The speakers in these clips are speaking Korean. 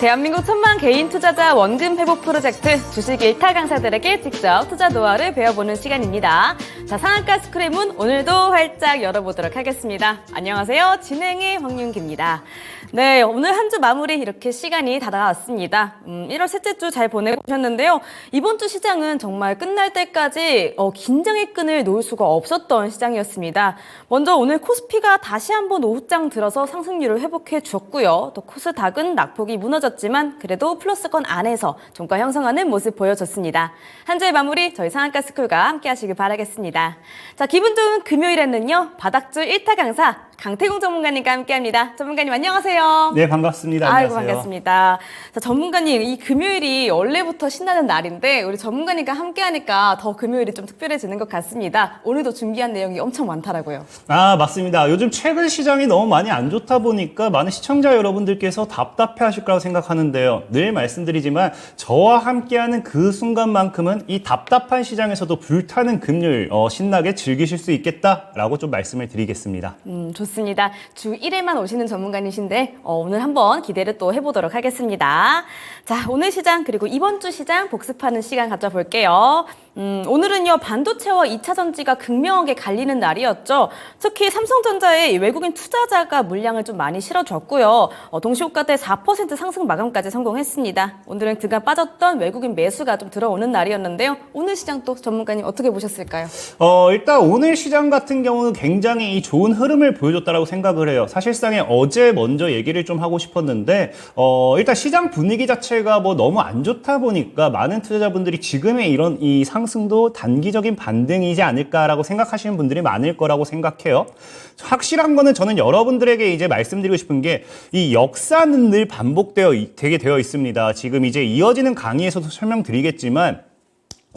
대한민국 천만 개인 투자자 원금 회복 프로젝트 주식 1타 강사들에게 직접 투자 노하우를 배워보는 시간입니다. 자, 상한가 스쿨의 문 오늘도 활짝 열어보도록 하겠습니다. 안녕하세요. 진행의 황윤기입니다. 네, 오늘 한 주 마무리 이렇게 시간이 다가왔습니다. 1월 셋째 주 잘 보내고 오셨는데요. 이번 주 시장은 정말 끝날 때까지 긴장의 끈을 놓을 수가 없었던 시장이었습니다. 먼저 오늘 코스피가 다시 한번 오후장 들어서 상승률을 회복해 주었고요. 또 코스닥은 낙폭이 무너졌지만 그래도 플러스권 안에서 종가 형성하는 모습 보여줬습니다. 한 주의 마무리 저희 상한가 스쿨과 함께 하시길 바라겠습니다. 자, 기분 좋은 금요일에는요. 바닥주 1타 강사 강태공 전문가님과 함께합니다. 전문가님 안녕하세요. 네, 반갑습니다. 아이고, 안녕하세요. 반갑습니다. 자, 전문가님, 이 금요일이 원래부터 신나는 날인데 우리 전문가님과 함께하니까 더 금요일이 좀 특별해지는 것 같습니다. 오늘도 준비한 내용이 엄청 많더라고요. 아, 맞습니다. 요즘 최근 시장이 너무 많이 안 좋다 보니까 많은 시청자 여러분들께서 답답해 하실 거라고 생각하는데요. 늘 말씀드리지만 저와 함께하는 그 순간만큼은 이 답답한 시장에서도 불타는 금요일 신나게 즐기실 수 있겠다라고 좀 말씀을 드리겠습니다. 좋습니다. 주 1회만 오시는 전문가님이신데 오늘 한번 기대를 또 해보도록 하겠습니다. 자, 오늘 시장 그리고 이번 주 시장 복습하는 시간 가져볼게요. 오늘은요 반도체와 2차 전지가 극명하게 갈리는 날이었죠. 특히 삼성전자의 외국인 투자자가 물량을 좀 많이 실어줬고요. 동시호가대 4% 상승 마감까지 성공했습니다. 오늘은 그간 빠졌던 외국인 매수가 좀 들어오는 날이었는데요. 오늘 시장 또 전문가님 어떻게 보셨을까요? 일단 오늘 시장 같은 경우는 굉장히 좋은 흐름을 보여줬다라고 생각을 해요. 사실상에 어제 먼저 얘기를 좀 하고 싶었는데 일단 시장 분위기 자체가 뭐 너무 안 좋다 보니까 많은 투자자분들이 지금의 이런 이 상승도 단기적인 반등이지 않을까라고 생각하시는 분들이 많을 거라고 생각해요. 확실한 거는 저는 여러분들에게 이제 말씀드리고 싶은 게 이 역사는 늘 되게 되어 있습니다. 지금 이제 이어지는 강의에서도 설명드리겠지만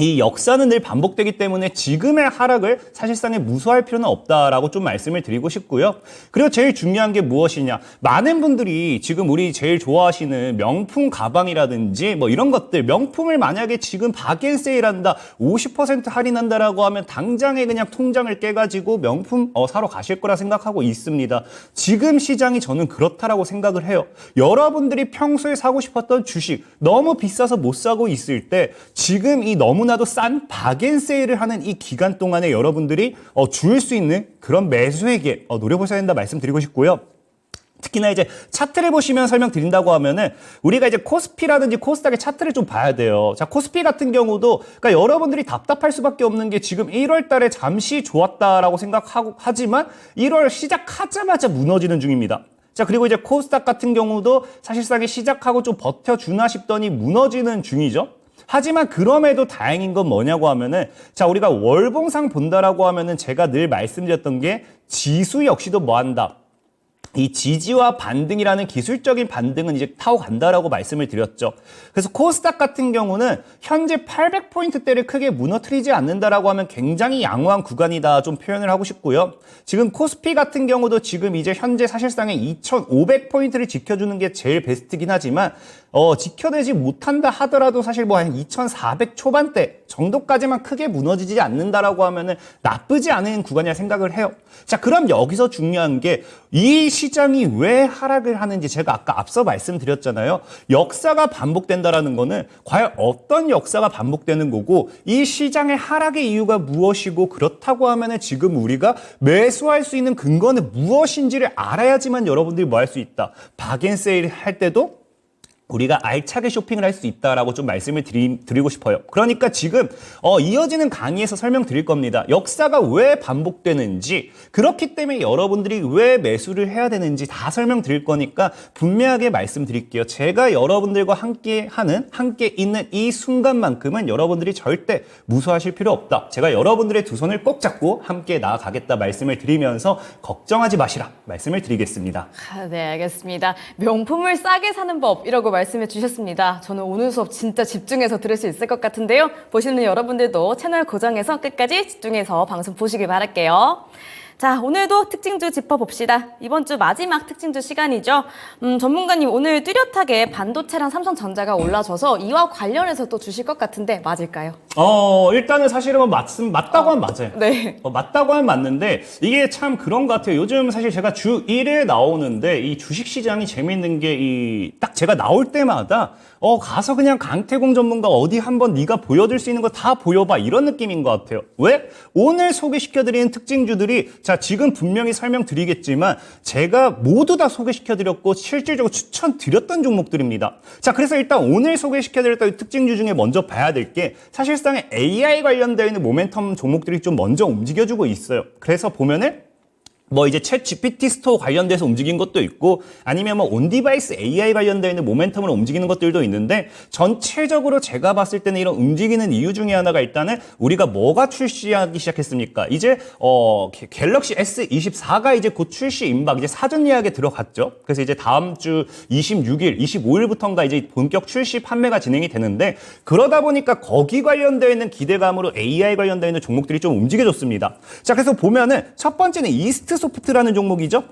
이 역사는 늘 반복되기 때문에 지금의 하락을 사실상에 무서워할 필요는 없다라고 좀 말씀을 드리고 싶고요. 그리고 제일 중요한 게 무엇이냐. 많은 분들이 지금 우리 제일 좋아하시는 명품 가방이라든지 뭐 이런 것들, 명품을 만약에 지금 박앤세일한다, 50% 할인한다라고 하면 당장에 그냥 통장을 깨가지고 명품 사러 가실 거라 생각하고 있습니다. 지금 시장이 저는 그렇다라고 생각을 해요. 여러분들이 평소에 사고 싶었던 주식 너무 비싸서 못 사고 있을 때 지금 이 너무나도 싼 박앤세일을 하는 이 기간 동안에 여러분들이 줄 수 있는 그런 매수에게 노려보셔야 된다 말씀드리고 싶고요. 특히나 이제 차트를 보시면 설명드린다고 하면은 우리가 이제 코스피라든지 코스닥의 차트를 좀 봐야 돼요. 자, 코스피 같은 경우도 그러니까 여러분들이 답답할 수밖에 없는 게 지금 1월 달에 잠시 좋았다라고 생각하고 하지만 1월 시작하자마자 무너지는 중입니다. 자, 그리고 이제 코스닥 같은 경우도 사실상에 시작하고 좀 버텨주나 싶더니 무너지는 중이죠. 하지만 그럼에도 다행인 건 뭐냐고 하면은 자, 우리가 월봉상 본다라고 하면은 제가 늘 말씀드렸던 게 지수 역시도 뭐 한다. 이 지지와 반등이라는 기술적인 반등은 이제 타고 간다라고 말씀을 드렸죠. 그래서 코스닥 같은 경우는 현재 800포인트대를 크게 무너뜨리지 않는다라고 하면 굉장히 양호한 구간이다 좀 표현을 하고 싶고요. 지금 코스피 같은 경우도 지금 이제 현재 사실상에 2500포인트를 지켜주는 게 제일 베스트긴 하지만 지켜내지 못한다 하더라도 사실 뭐 한 2400 초반대 정도까지만 크게 무너지지 않는다라고 하면은 나쁘지 않은 구간이라 생각을 해요. 자, 그럼 여기서 중요한 게 이 시장이 왜 하락을 하는지 제가 아까 앞서 말씀드렸잖아요. 역사가 반복된다라는 거는 과연 어떤 역사가 반복되는 거고 이 시장의 하락의 이유가 무엇이고 그렇다고 하면은 지금 우리가 매수할 수 있는 근거는 무엇인지를 알아야지만 여러분들이 뭐 할 수 있다. 박앤세일 할 때도 우리가 알차게 쇼핑을 할 수 있다라고 좀 말씀을 드리고 싶어요. 그러니까 지금 이어지는 강의에서 설명드릴 겁니다. 역사가 왜 반복되는지, 그렇기 때문에 여러분들이 왜 매수를 해야 되는지 다 설명드릴 거니까 분명하게 말씀드릴게요. 제가 여러분들과 함께 있는 이 순간만큼은 여러분들이 절대 무서워하실 필요 없다. 제가 여러분들의 두 손을 꼭 잡고 함께 나아가겠다 말씀을 드리면서 걱정하지 마시라 말씀을 드리겠습니다. 네, 알겠습니다. 명품을 싸게 사는 법 이라고 말씀해 주셨습니다. 저는 오늘 수업 진짜 집중해서 들을 수 있을 것 같은데요. 보시는 여러분들도 채널 고정해서 끝까지 집중해서 방송 보시길 바랄게요. 자, 오늘도 특징주 짚어봅시다. 이번 주 마지막 특징주 시간이죠. 전문가님 오늘 뚜렷하게 반도체랑 삼성전자가 올라져서 이와 관련해서 또 주실 것 같은데 맞을까요? 일단은 사실은 맞다고 하면 맞아요. 네. 맞다고 하면 맞는데, 이게 참 그런 것 같아요. 요즘 사실 제가 주 1회 나오는데, 이 주식시장이 재밌는 게, 딱 제가 나올 때마다, 가서 그냥 강태공 전문가 어디 한번 네가 보여줄 수 있는 거 다 보여봐. 이런 느낌인 것 같아요. 왜? 오늘 소개시켜드리는 특징주들이, 자, 지금 분명히 설명드리겠지만, 제가 모두 다 소개시켜드렸고, 실질적으로 추천드렸던 종목들입니다. 자, 그래서 일단 오늘 소개시켜드렸던 특징주 중에 먼저 봐야 될 게, 사실상의 AI 관련되어 있는 모멘텀 종목들이 좀 먼저 움직여주고 있어요. 그래서 보면은, 이제 챗 GPT 스토어 관련돼서 움직인 것도 있고 아니면 온디바이스 AI 관련되어 있는 모멘텀으로 움직이는 것들도 있는데 전체적으로 제가 봤을 때는 이런 움직이는 이유 중에 하나가 일단은 우리가 뭐가 출시하기 시작했습니까? 이제 갤럭시 S24가 이제 곧 출시 임박 이제 사전 예약에 들어갔죠. 그래서 이제 다음 주 26일, 25일부터인가 이제 본격 출시 판매가 진행이 되는데 그러다 보니까 거기 관련되어 있는 기대감으로 AI 관련되어 있는 종목들이 좀 움직여졌습니다. 자, 그래서 보면은 첫 번째는 이스트 소프트라는 종목이죠.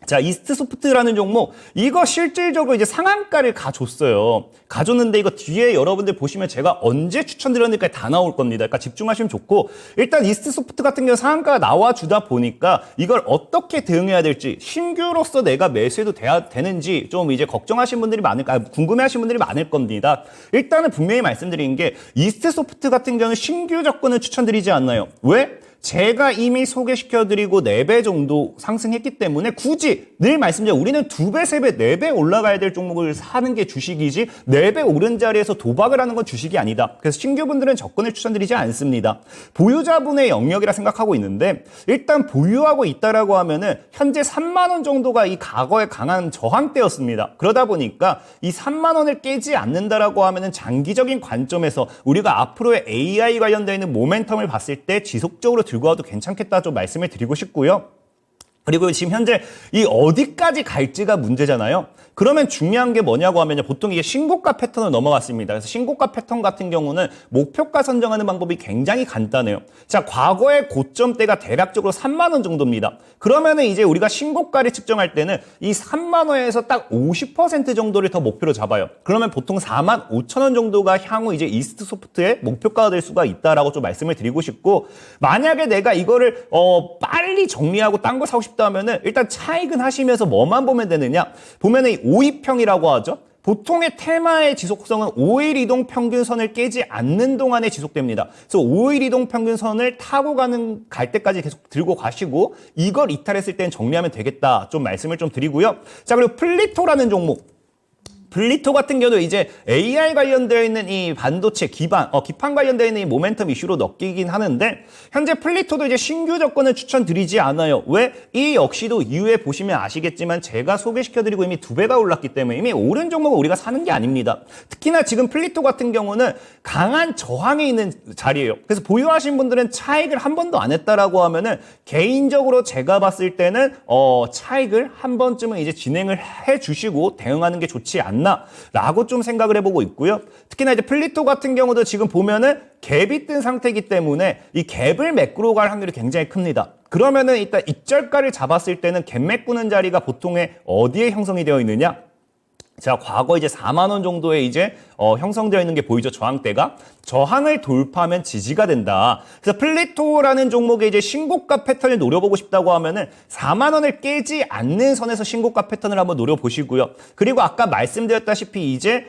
자, 이스트 소프트라는 종목, 이거 실질적으로 이제 상한가를 가줬어요. 가줬는데 이거 뒤에 여러분들 보시면 제가 언제 추천드렸는지까지 다 나올 겁니다. 그러니까 집중하시면 좋고, 일단 이스트 소프트 같은 경우 상한가가 나와주다 보니까 이걸 어떻게 대응해야 될지, 신규로서 내가 매수해도 되는지 좀 이제 걱정하신 분들이 궁금해하신 분들이 많을 겁니다. 일단은 분명히 말씀드린 게, 이스트 소프트 같은 경우는 신규 접근을 추천드리지 않나요? 왜? 제가 이미 소개시켜드리고 4배 정도 상승했기 때문에 굳이 늘 말씀드려 우리는 2배, 3배, 4배 올라가야 될 종목을 사는 게 주식이지 4배 오른 자리에서 도박을 하는 건 주식이 아니다. 그래서 신규분들은 접근을 추천드리지 않습니다. 보유자분의 영역이라 생각하고 있는데 일단 보유하고 있다라고 하면은 현재 3만 원 정도가 이 과거에 강한 저항대였습니다. 그러다 보니까 이 3만 원을 깨지 않는다라고 하면은 장기적인 관점에서 우리가 앞으로의 AI 관련되어 있는 모멘텀을 봤을 때 지속적으로 들고 와도 괜찮겠다 좀 말씀을 드리고 싶고요. 그리고 지금 현재 이 어디까지 갈지가 문제잖아요. 그러면 중요한 게 뭐냐고 하면요. 보통 이게 신고가 패턴을 넘어갔습니다. 그래서 신고가 패턴 같은 경우는 목표가 선정하는 방법이 굉장히 간단해요. 자, 과거의 고점대가 대략적으로 3만 원 정도입니다. 그러면은 이제 우리가 신고가를 측정할 때는 이 3만 원에서 딱 50% 정도를 더 목표로 잡아요. 그러면 보통 4만 5천 원 정도가 향후 이제 이스트 소프트의 목표가가 될 수가 있다라고 좀 말씀을 드리고 싶고, 만약에 내가 이거를 빨리 정리하고 딴 거 사고 싶다 하면은 일단 차익은 하시면서 뭐만 보면 되느냐? 보면은 이 5일평이라고 하죠. 보통의 테마의 지속성은 5일 이동 평균선을 깨지 않는 동안에 지속됩니다. 그래서 5일 이동 평균선을 타고 갈 때까지 계속 들고 가시고 이걸 이탈했을 땐 정리하면 되겠다. 좀 말씀을 좀 드리고요. 자, 그리고 플리토라는 종목. 플리토 같은 경우도 이제 AI 관련되어 있는 이 반도체 기판 관련되어 있는 이 모멘텀 이슈로 엮이긴 하는데, 현재 플리토도 이제 신규 접근을 추천드리지 않아요. 왜? 이 역시도 이후에 보시면 아시겠지만 제가 소개시켜드리고 이미 2배가 올랐기 때문에 이미 오른 종목은 우리가 사는 게 아닙니다. 특히나 지금 플리토 같은 경우는 강한 저항에 있는 자리예요. 그래서 보유하신 분들은 차익을 한 번도 안 했다라고 하면은 개인적으로 제가 봤을 때는 차익을 한 번쯤은 이제 진행을 해주시고 대응하는 게 좋지 않나 라고 좀 생각을 해보고 있고요. 특히나 이제 플리토 같은 경우도 지금 보면은 갭이 뜬 상태이기 때문에 이 갭을 메꾸러 갈 확률이 굉장히 큽니다. 그러면은 일단 익절가를 잡았을 때는 갭 메꾸는 자리가 보통에 어디에 형성이 되어 있느냐? 자, 과거 이제 4만 원 정도에 이제 형성되어 있는 게 보이죠. 저항대가. 저항을 돌파하면 지지가 된다. 그래서 플리토라는 종목의 이제 신고가 패턴을 노려보고 싶다고 하면은 4만 원을 깨지 않는 선에서 신고가 패턴을 한번 노려보시고요. 그리고 아까 말씀드렸다시피 이제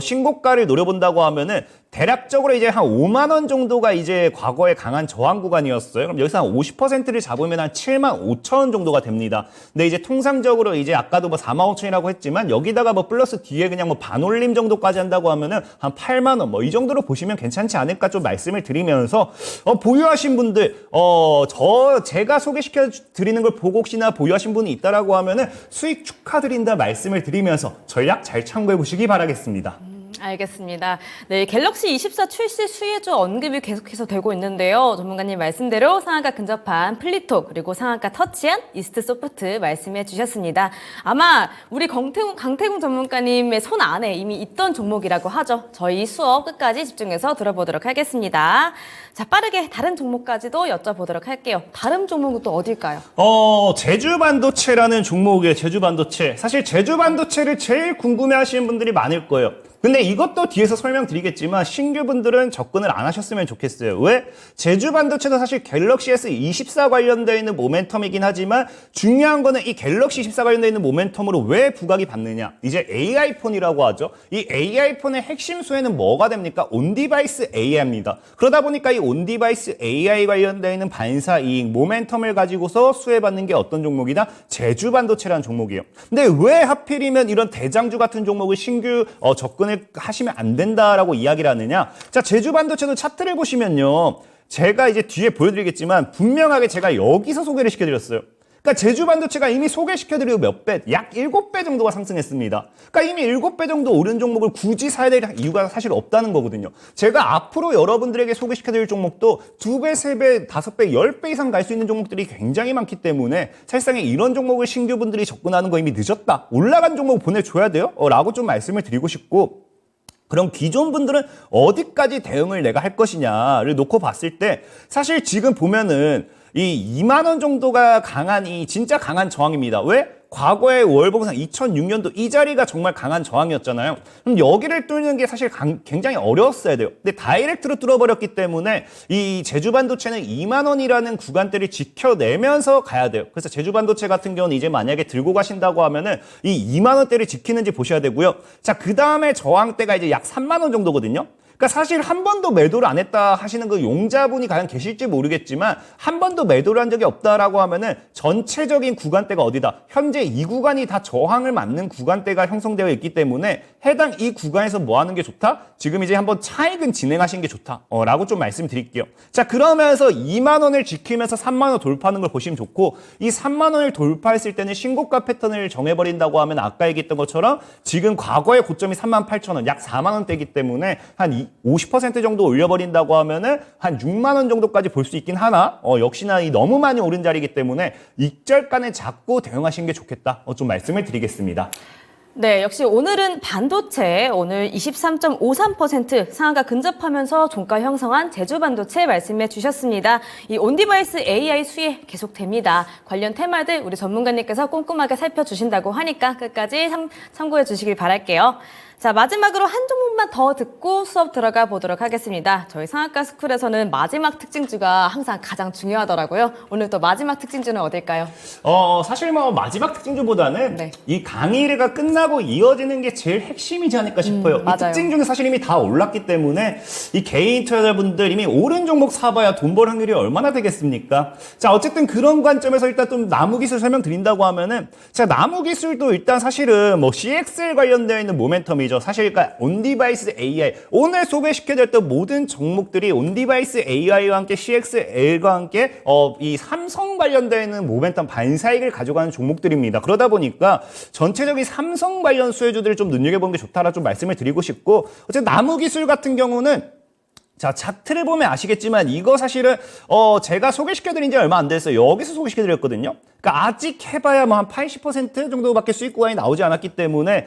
신고가를 노려본다고 하면은 대략적으로 이제 한 5만 원 정도가 이제 과거에 강한 저항 구간이었어요. 그럼 여기서 한 50%를 잡으면 한 7만 5천 원 정도가 됩니다. 근데 이제 통상적으로 이제 아까도 4만 5천이라고 했지만 여기다가 플러스 뒤에 그냥 반올림 정도까지 한다고 하면은 한 8만 원 이 정도로 보시면 괜찮지 않을까 좀 말씀을 드리면서 보유하신 분들 제가 소개시켜 드리는 걸 보고 혹시나 보유하신 분이 있다라고 하면은 수익 축하드린다 말씀을 드리면서 전략 잘 참고해 보시기 바라겠습니다. 알겠습니다. 네, 갤럭시 24 출시 수혜주 언급이 계속해서 되고 있는데요. 전문가님 말씀대로 상한가 근접한 플리토 그리고 상한가 터치한 이스트 소프트 말씀해 주셨습니다. 아마 우리 강태공 전문가님의 손 안에 이미 있던 종목이라고 하죠. 저희 수업 끝까지 집중해서 들어보도록 하겠습니다. 자, 빠르게 다른 종목까지도 여쭤보도록 할게요. 다른 종목은 또 어딜까요? 제주반도체라는 종목이에요. 제주반도체. 사실 제주반도체를 제일 궁금해하시는 분들이 많을 거예요. 근데 이것도 뒤에서 설명드리겠지만 신규분들은 접근을 안 하셨으면 좋겠어요. 왜? 제주 반도체도 사실 갤럭시 S24 관련되어 있는 모멘텀이긴 하지만 중요한 거는 이 갤럭시 24 관련되어 있는 모멘텀으로 왜 부각이 받느냐. 이제 AI폰이라고 하죠. 이 AI폰의 핵심 수혜는 뭐가 됩니까? 온디바이스 AI입니다. 그러다 보니까 이 온디바이스 AI 관련되어 있는 반사 이익, 모멘텀을 가지고서 수혜받는 게 어떤 종목이다? 제주 반도체라는 종목이에요. 근데 왜 하필이면 이런 대장주 같은 종목을 신규 접근을 하시면 안 된다라고 이야기를 하느냐? 자, 제주 반도체도 차트를 보시면요. 제가 이제 뒤에 보여드리겠지만 분명하게 제가 여기서 소개를 시켜드렸어요. 그러니까 제주 반도체가 이미 소개시켜드리고 몇 배, 약 7배 정도가 상승했습니다. 그러니까 이미 7배 정도 오른 종목을 굳이 사야 될 이유가 사실 없다는 거거든요. 제가 앞으로 여러분들에게 소개시켜드릴 종목도 2배, 3배, 5배, 10배 이상 갈 수 있는 종목들이 굉장히 많기 때문에 사실상에 이런 종목을 신규분들이 접근하는 거 이미 늦었다. 올라간 종목 보내줘야 돼요. 라고 좀 말씀을 드리고 싶고, 그럼 기존 분들은 어디까지 대응을 내가 할 것이냐를 놓고 봤을 때 사실 지금 보면은 이 2만 원 정도가 강한 진짜 강한 저항입니다. 왜? 과거의 월봉상 2006년도 이 자리가 정말 강한 저항이었잖아요. 그럼 여기를 뚫는 게 사실 굉장히 어려웠어야 돼요. 근데 다이렉트로 뚫어버렸기 때문에 이 제주반도체는 2만 원이라는 구간대를 지켜내면서 가야 돼요. 그래서 제주반도체 같은 경우는 이제 만약에 들고 가신다고 하면은 이 2만 원대를 지키는지 보셔야 되고요. 자, 그 다음에 저항대가 이제 약 3만 원 정도거든요. 그러니까 사실 한 번도 매도를 안 했다 하시는 그 용자분이 과연 계실지 모르겠지만 한 번도 매도를 한 적이 없다라고 하면은 전체적인 구간대가 어디다? 현재 이 구간이 다 저항을 맞는 구간대가 형성되어 있기 때문에 해당 이 구간에서 뭐 하는 게 좋다? 지금 이제 한번 차익은 진행하시는 게 좋다. 라고 좀 말씀드릴게요. 자, 그러면서 2만 원을 지키면서 3만 원 돌파하는 걸 보시면 좋고 이 3만 원을 돌파했을 때는 신고가 패턴을 정해버린다고 하면 아까 얘기했던 것처럼 지금 과거의 고점이 38,000원, 약 4만 원대이기 때문에 한 50% 정도 올려버린다고 하면은 한 6만 원 정도까지 볼 수 있긴 하나 역시나 너무 많이 오른 자리이기 때문에 익절간에 잡고 대응하시는 게 좋겠다. 좀 말씀을 드리겠습니다. 네, 역시 오늘은 반도체 오늘 23.53% 상한가 근접하면서 종가 형성한 제주 반도체 말씀해 주셨습니다. 이 온디바이스 AI 수혜 계속됩니다. 관련 테마들 우리 전문가님께서 꼼꼼하게 살펴주신다고 하니까 끝까지 참고해 주시길 바랄게요. 자, 마지막으로 한 종목만 더 듣고 수업 들어가 보도록 하겠습니다. 저희 상한가 스쿨에서는 마지막 특징주가 항상 가장 중요하더라고요. 오늘 또 마지막 특징주는 어딜까요? 사실 뭐 마지막 특징주보다는 네. 이 강의가 끝나고 이어지는 게 제일 핵심이지 않을까 싶어요. 이 맞아요. 특징주는 사실 이미 다 올랐기 때문에 이 개인 투자자분들 이미 오른 종목 사봐야 돈 벌 확률이 얼마나 되겠습니까? 자, 어쨌든 그런 관점에서 일단 좀 나무기술 설명드린다고 하면은 자, 나무기술도 일단 사실은 뭐 CXL 관련되어 있는 모멘텀이 사실 그러니까 온디바이스 AI 오늘 소개시켜드렸던 모든 종목들이 온디바이스 AI와 함께 CXL과 함께 이 삼성 관련되어 있는 모멘텀 반사익을 가져가는 종목들입니다. 그러다 보니까 전체적인 삼성 관련 수혜주들을 좀 눈여겨보는 게 좋다라 좀 말씀을 드리고 싶고 어쨌든 나무기술 같은 경우는 자, 차트를 보면 아시겠지만 이거 사실은 제가 소개시켜드린 지 얼마 안 됐어요. 여기서 소개시켜드렸거든요. 그러니까 아직 해봐야 뭐 한 80% 정도밖에 수익 구간이 나오지 않았기 때문에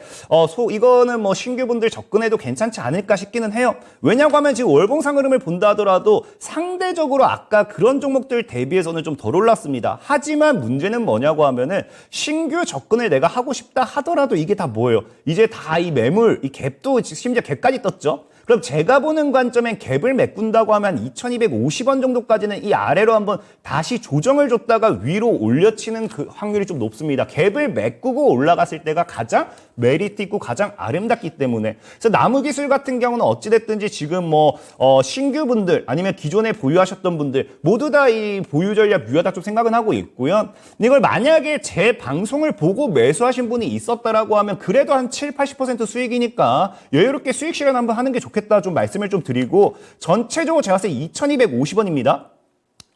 이거는 뭐 신규분들 접근해도 괜찮지 않을까 싶기는 해요. 왜냐고 하면 지금 월봉상 흐름을 본다 하더라도 상대적으로 아까 그런 종목들 대비해서는 좀 덜 올랐습니다. 하지만 문제는 뭐냐고 하면은 신규 접근을 내가 하고 싶다 하더라도 이게 다 뭐예요? 이제 다 이 매물, 이 갭도 심지어 갭까지 떴죠. 그럼 제가 보는 관점엔 갭을 메꾼다고 하면 2,250원 정도까지는 이 아래로 한번 다시 조정을 줬다가 위로 올려치는 그 확률이 좀 높습니다. 갭을 메꾸고 올라갔을 때가 가장 메리트 있고 가장 아름답기 때문에. 그래서 나무기술 같은 경우는 어찌됐든지 지금 뭐 신규분들 아니면 기존에 보유하셨던 분들 모두 다 이 보유 전략 유효하다 좀 생각은 하고 있고요. 이걸 만약에 제 방송을 보고 매수하신 분이 있었다라고 하면 그래도 한 7, 80% 수익이니까 여유롭게 수익 실현 한번 하는 게 좋겠다 좀 말씀을 좀 드리고 전체적으로 제가 봤을 때 2,250원입니다.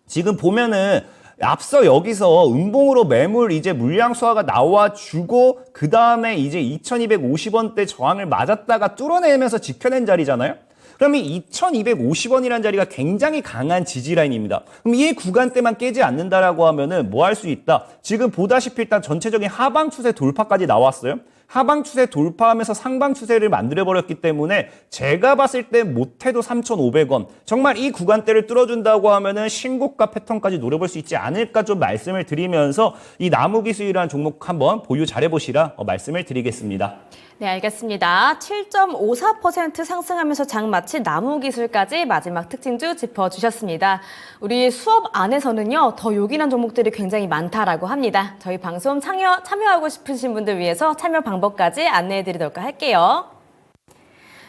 지금 보면은 앞서 여기서 음봉으로 매물 이제 물량 수화가 나와주고 그 다음에 이제 2,250원대 저항을 맞았다가 뚫어내면서 지켜낸 자리잖아요. 그럼 이 2,250원이라는 자리가 굉장히 강한 지지라인입니다. 그럼 이 구간대만 깨지 않는다라고 하면은 뭐 할 수 있다? 지금 보다시피 일단 전체적인 하방 추세 돌파까지 나왔어요. 하방 추세 돌파하면서 상방 추세를 만들어버렸기 때문에 제가 봤을 때 못해도 3,500원. 정말 이 구간대를 뚫어준다고 하면은 신고가 패턴까지 노려볼 수 있지 않을까 좀 말씀을 드리면서 이 나무기술이라는 종목 한번 보유 잘해보시라 말씀을 드리겠습니다. 네, 알겠습니다. 7.54% 상승하면서 장 마친 나무기술까지 마지막 특징주 짚어주셨습니다. 우리 수업 안에서는요, 더 요긴한 종목들이 굉장히 많다라고 합니다. 저희 방송 참여하고 싶으신 분들 위해서 참여 방법까지 안내해드리도록 할게요.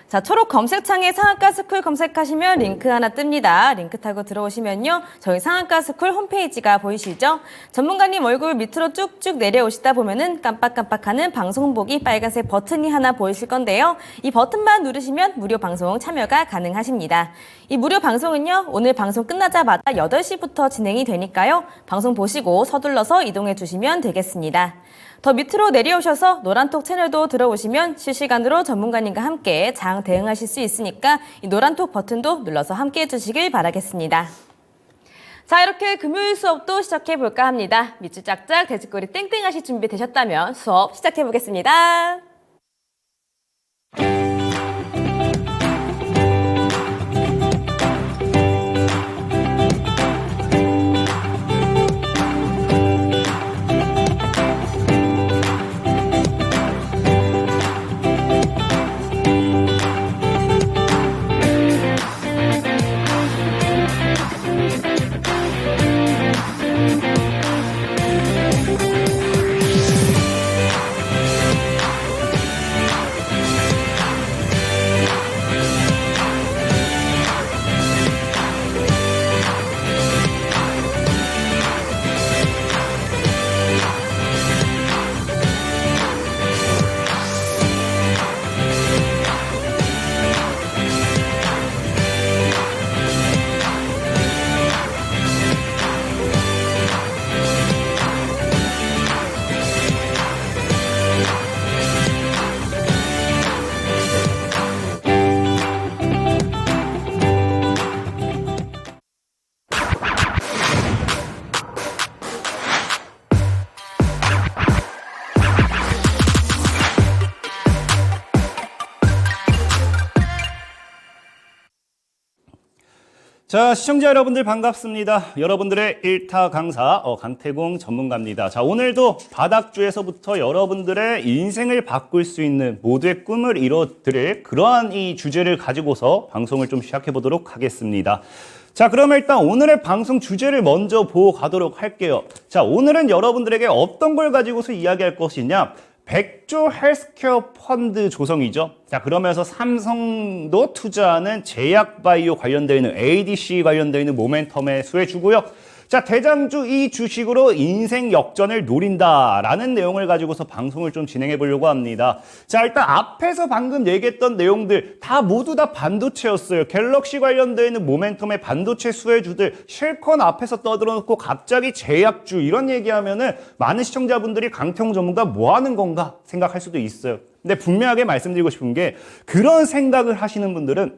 자, 초록 검색창에 상한가스쿨 검색하시면 링크 하나 뜹니다. 링크 타고 들어오시면요, 저희 상한가스쿨 홈페이지가 보이시죠? 전문가님 얼굴 밑으로 쭉쭉 내려오시다 보면은 깜빡깜빡하는 방송 보기 빨간색 버튼이 하나 보이실 건데요. 이 버튼만 누르시면 무료 방송 참여가 가능하십니다. 이 무료 방송은요, 오늘 방송 끝나자마자 8시부터 진행이 되니까요, 방송 보시고 서둘러서 이동해 주시면 되겠습니다. 더 밑으로 내려오셔서 노란톡 채널도 들어오시면 실시간으로 전문가님과 함께 장 대응하실 수 있으니까 이 노란톡 버튼도 눌러서 함께 해주시길 바라겠습니다. 자, 이렇게 금요일 수업도 시작해 볼까 합니다. 밑줄 짝짝 돼지꼬리 땡땡 하실 준비 되셨다면 수업 시작해 보겠습니다. 자, 시청자 여러분들 반갑습니다. 여러분들의 1타 강사 강태공 전문가입니다. 자, 오늘도 바닥주에서부터 여러분들의 인생을 바꿀 수 있는 모두의 꿈을 이뤄드릴 그러한 이 주제를 가지고서 방송을 좀 시작해 보도록 하겠습니다. 자, 그러면 일단 오늘의 방송 주제를 먼저 보고 가도록 할게요. 자, 오늘은 여러분들에게 어떤 걸 가지고서 이야기할 것이냐? 100조 헬스케어 펀드 조성이죠. 자, 그러면서 삼성도 투자하는 제약바이오 관련되어 있는 ADC 관련되어 있는 모멘텀에 수혜주고요. 자, 대장주 이 주식으로 인생 역전을 노린다라는 내용을 가지고서 방송을 좀 진행해 보려고 합니다. 자, 일단 앞에서 방금 얘기했던 내용들 다 모두 다 반도체였어요. 갤럭시 관련되어 있는 모멘텀의 반도체 수혜주들 실컷 앞에서 떠들어놓고 갑자기 제약주 이런 얘기하면은 많은 시청자분들이 강태공 전문가 뭐 하는 건가 생각할 수도 있어요. 근데 분명하게 말씀드리고 싶은 게 그런 생각을 하시는 분들은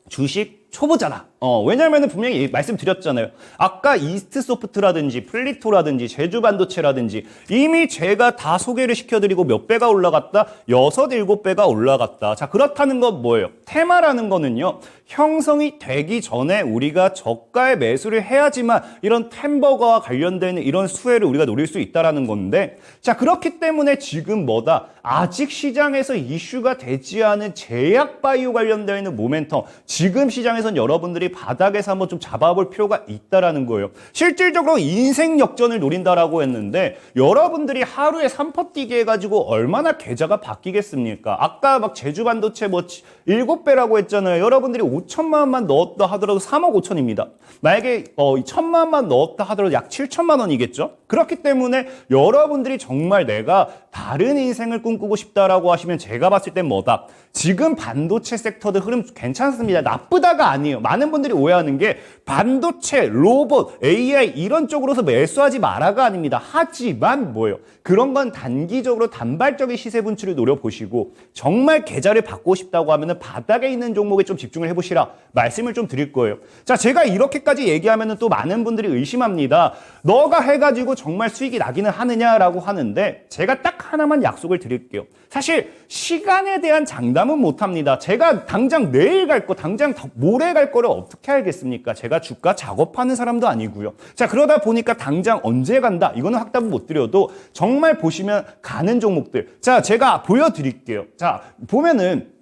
주식 초보자다. 왜냐면은 분명히 말씀드렸잖아요. 아까 이스트소프트라든지 플리토라든지 제주반도체라든지 이미 제가 다 소개를 시켜드리고 몇 배가 올라갔다? 6, 7배가 올라갔다. 자, 그렇다는 건 뭐예요? 테마라는 거는요. 형성이 되기 전에 우리가 저가에 매수를 해야지만 이런 템버거와 관련되는 이런 수혜를 우리가 노릴 수 있다라는 건데 자, 그렇기 때문에 지금 뭐다? 아직 시장에서 이슈가 되지 않은 제약바이오 관련되어 있는 모멘텀 지금 시장에선 여러분들이 바닥에서 한번 좀 잡아볼 필요가 있다라는 거예요. 실질적으로 인생 역전을 노린다라고 했는데 여러분들이 하루에 3퍼 뛰게 해가지고 얼마나 계좌가 바뀌겠습니까? 아까 막 제주반도체 뭐 7배라고 했잖아요. 여러분들이 5천만 원만 넣었다 하더라도 3억 5천입니다. 만약에 1천만 원만 넣었다 하더라도 약 7천만 원이겠죠? 그렇기 때문에 여러분들이 정말 내가 다른 인생을 꿈꾸고 싶다라고 하시면 제가 봤을 땐 뭐다? 지금 반도체 섹터들 흐름 괜찮습니다. 나쁘다가 그거가 아니에요. 많은 분들이 오해하는 게 반도체, 로봇, AI 이런 쪽으로서 매수하지 마라가 아닙니다. 하지만 뭐예요? 그런 건 단기적으로 단발적인 시세 분출을 노려보시고 정말 계좌를 받고 싶다고 하면은 바닥에 있는 종목에 좀 집중을 해보시라 말씀을 좀 드릴 거예요. 자, 제가 이렇게까지 얘기하면은 또 많은 분들이 의심합니다. 너가 해가지고 정말 수익이 나기는 하느냐라고 하는데 제가 딱 하나만 약속을 드릴게요. 사실 시간에 대한 장담은 못합니다. 제가 당장 내일 갈 거, 당장 모레 갈 거를 어떻게 알겠습니까? 제가 주가 작업하는 사람도 아니고요. 자, 그러다 보니까 당장 언제 간다? 이거는 확답은 못 드려도 정말 보시면 가는 종목들. 자, 제가 보여드릴게요. 자, 보면은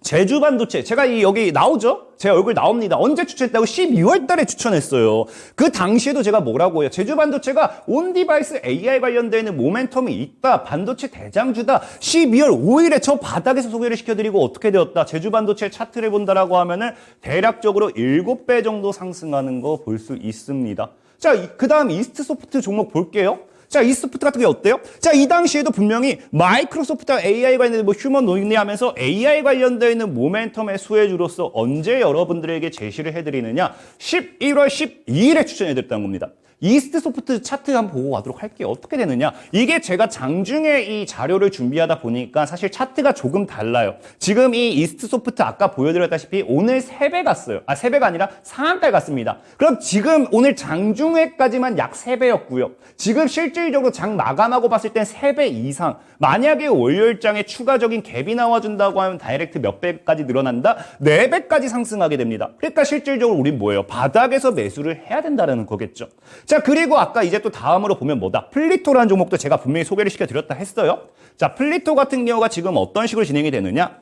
제주반도체, 제가 여기 나오죠? 제 얼굴 나옵니다. 언제 추천했다고? 12월 달에 추천했어요. 그 당시에도 제가 뭐라고 해요? 제주반도체가 온디바이스 AI 관련되는 모멘텀이 있다. 반도체 대장주다. 12월 5일에 저 바닥에서 소개를 시켜드리고 어떻게 되었다? 제주반도체 차트를 본다라고 하면은 대략적으로 7배 정도 상승하는 거 볼 수 있습니다. 자, 그 다음 이스트소프트 종목 볼게요. 자, 이스트소프트 같은 게 어때요? 자, 이 당시에도 분명히 마이크로소프트와 AI 관련된 휴먼 논의하면서 AI 관련되어 있는 모멘텀의 수혜주로서 언제 여러분들에게 제시를 해드리느냐? 11월 12일에 추천해드렸다는 겁니다. 이스트소프트 차트 한번 보고 가도록 할게요. 어떻게 되느냐? 이게 제가 장중에 이 자료를 준비하다 보니까 사실 차트가 조금 달라요. 지금 이 이스트소프트 아까 보여드렸다시피 오늘 3배 갔어요. 아, 3배가 아니라 상한가에 갔습니다. 그럼 지금 오늘 장중에까지만 약 3배였고요. 지금 실질적으로 장 마감하고 봤을 땐 3배 이상. 만약에 월요일장에 추가적인 갭이 나와준다고 하면 다이렉트 몇 배까지 늘어난다? 4배까지 상승하게 됩니다. 그러니까 실질적으로 우린 뭐예요? 바닥에서 매수를 해야 된다는 거겠죠. 자, 그리고 아까 이제 또 다음으로 보면 뭐다? 플리토라는 종목도 제가 분명히 소개를 시켜드렸다 했어요. 자, 플리토 같은 경우가 지금 어떤 식으로 진행이 되느냐?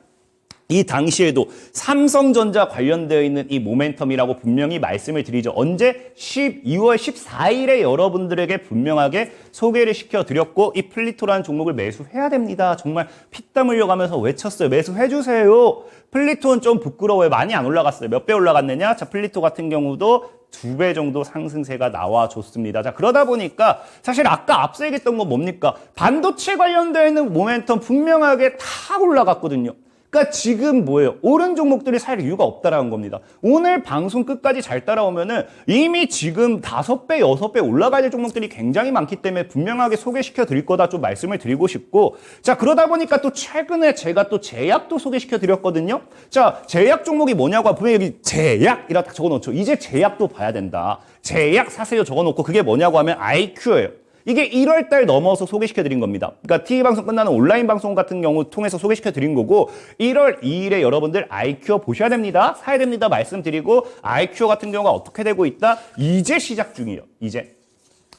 이 당시에도 삼성전자 관련되어 있는 이 모멘텀이라고 분명히 말씀을 드리죠. 언제? 12월 14일에 여러분들에게 분명하게 소개를 시켜드렸고 이 플리토라는 종목을 매수해야 됩니다. 정말 피땀 흘려가면서 외쳤어요. 매수해주세요. 플리토는 좀 부끄러워요. 많이 안 올라갔어요. 몇 배 올라갔느냐? 자, 플리토 같은 경우도 2배 정도 상승세가 나와줬습니다. 자, 그러다 보니까 사실 아까 앞서 얘기했던 건 뭡니까? 반도체 관련되어 있는 모멘텀 분명하게 다 올라갔거든요. 그러니까 지금 뭐예요? 오른 종목들이 살 이유가 없다라는 겁니다. 오늘 방송 끝까지 잘 따라오면은 이미 지금 5배, 6배 올라가야 될 종목들이 굉장히 많기 때문에 분명하게 소개시켜 드릴 거다 좀 말씀을 드리고 싶고, 자, 그러다 보니까 또 최근에 제가 또 제약도 소개시켜 드렸거든요. 자, 제약 종목이 뭐냐고 분명히 여기 제약이라 딱 적어 놓죠. 이제 제약도 봐야 된다. 제약 사세요 적어 놓고 그게 뭐냐고 하면 IQ예요. 이게 1월 달 넘어서 소개시켜드린 겁니다. 그러니까 TV방송 끝나는 온라인 방송 같은 경우 통해서 소개시켜드린 거고 1월 2일에 여러분들 아이큐어 보셔야 됩니다. 사야 됩니다. 말씀드리고 아이큐어 같은 경우가 어떻게 되고 있다? 이제 시작 중이에요. 이제.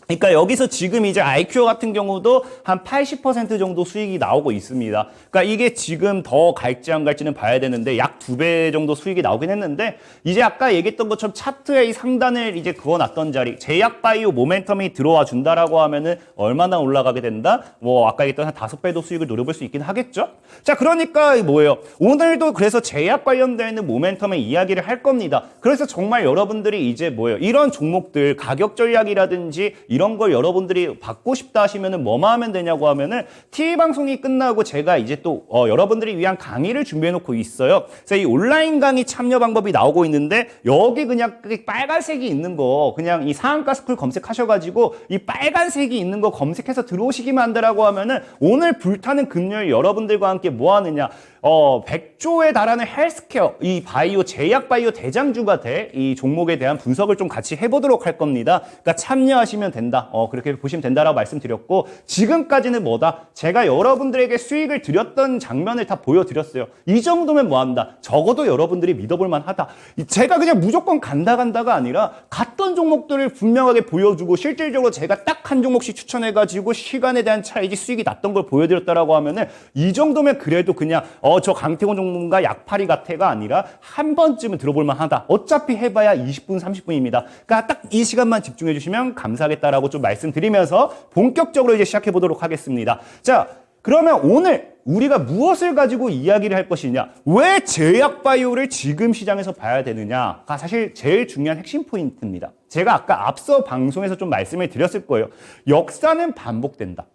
그러니까 여기서 지금 이제 아이큐어 같은 경우도 한 80% 정도 수익이 나오고 있습니다. 그러니까 이게 지금 더 갈지 안 갈지는 봐야 되는데 약 2배 정도 수익이 나오긴 했는데 이제 아까 얘기했던 것처럼 차트의 이 상단을 이제 그어놨던 자리 제약바이오 모멘텀이 들어와 준다라고 하면은 얼마나 올라가게 된다? 뭐 아까 얘기했던 한 5배도 수익을 노려볼 수 있긴 하겠죠? 자, 그러니까 뭐예요? 오늘도 그래서 제약 관련되어 있는 모멘텀의 이야기를 할 겁니다. 그래서 정말 여러분들이 이제 뭐예요? 이런 종목들 가격 전략이라든지 이런 걸 여러분들이 받고 싶다 하시면은 뭐만 하면 되냐고 하면은 TV 방송이 끝나고 제가 이제 또 여러분들이 위한 강의를 준비해 놓고 있어요. 그래서 이 온라인 강의 참여 방법이 나오고 있는데 여기 그냥 빨간색이 있는 거 그냥 이 상한가 스쿨 검색하셔가지고 이 빨간색이 있는 거 검색해서 들어오시기만 한다라고 하면은 오늘 불타는 금요일 여러분들과 함께 뭐 하느냐? 100조에 달하는 헬스케어, 이 바이오, 제약 바이오 대장주가 돼 이 종목에 대한 분석을 좀 같이 해보도록 할 겁니다. 그러니까 참여하시면 된다. 그렇게 보시면 된다라고 말씀드렸고, 지금까지는 뭐다? 제가 여러분들에게 수익을 드렸던 장면을 다 보여드렸어요. 이 정도면 뭐한다? 적어도 여러분들이 믿어볼만 하다. 제가 그냥 무조건 간다가 아니라 갔던 종목들을 분명하게 보여주고 실질적으로 제가 딱 한 종목씩 추천해가지고 시간에 대한 차이지 수익이 났던 걸 보여드렸다라고 하면은 이 정도면 그래도 그냥 저 강태곤 전문가 약팔이 같아가 아니라 한 번쯤은 들어볼만 하다. 어차피 해봐야 20분, 30분입니다. 그러니까 딱 이 시간만 집중해 주시면 감사하겠다라고 좀 말씀드리면서 본격적으로 이제 시작해 보도록 하겠습니다. 자, 그러면 오늘 우리가 무엇을 가지고 이야기를 할 것이냐? 왜 제약바이오를 지금 시장에서 봐야 되느냐가 사실 제일 중요한 핵심 포인트입니다. 제가 아까 앞서 방송에서 좀 말씀을 드렸을 거예요. 역사는 반복된다.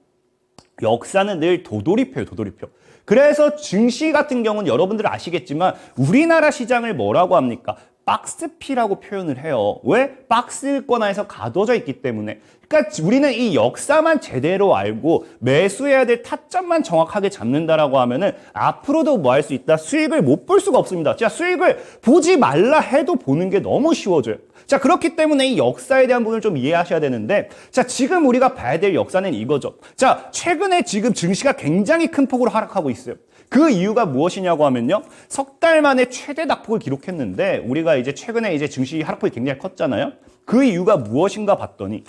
역사는 늘 도돌이표예요, 도돌이표. 그래서 증시 같은 경우는 여러분들 아시겠지만 우리나라 시장을 뭐라고 합니까? 박스피라고 표현을 해요. 왜? 박스 권한에서 가둬져 있기 때문에. 그러니까 우리는 이 역사만 제대로 알고 매수해야 될 타점만 정확하게 잡는다라고 하면은 앞으로도 뭐 할 수 있다? 수익을 못 볼 수가 없습니다. 자, 수익을 보지 말라 해도 보는 게 너무 쉬워져요. 자, 그렇기 때문에 이 역사에 대한 부분을 좀 이해하셔야 되는데, 자, 지금 우리가 봐야 될 역사는 이거죠. 자, 최근에 지금 증시가 굉장히 큰 폭으로 하락하고 있어요. 그 이유가 무엇이냐고 하면요. 석 달 만에 최대 낙폭을 기록했는데, 우리가 이제 최근에 이제 증시 하락폭이 굉장히 컸잖아요. 그 이유가 무엇인가 봤더니,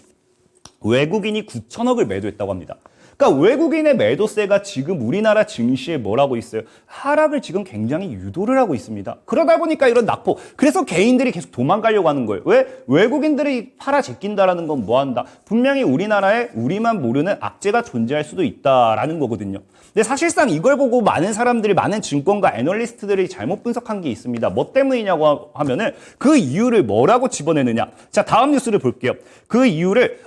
외국인이 9천억을 매도했다고 합니다. 그러니까 외국인의 매도세가 지금 우리나라 증시에 뭐라고 있어요? 하락을 지금 굉장히 유도를 하고 있습니다. 그러다 보니까 이런 낙폭. 그래서 개인들이 계속 도망가려고 하는 거예요. 왜? 외국인들이 팔아 제낀다라는 건 뭐한다? 분명히 우리나라에 우리만 모르는 악재가 존재할 수도 있다라는 거거든요. 근데 사실상 이걸 보고 많은 사람들이, 많은 증권가 애널리스트들이 잘못 분석한 게 있습니다. 뭐 때문이냐고 하면은 그 이유를 뭐라고 집어내느냐. 자, 다음 뉴스를 볼게요. 그 이유를,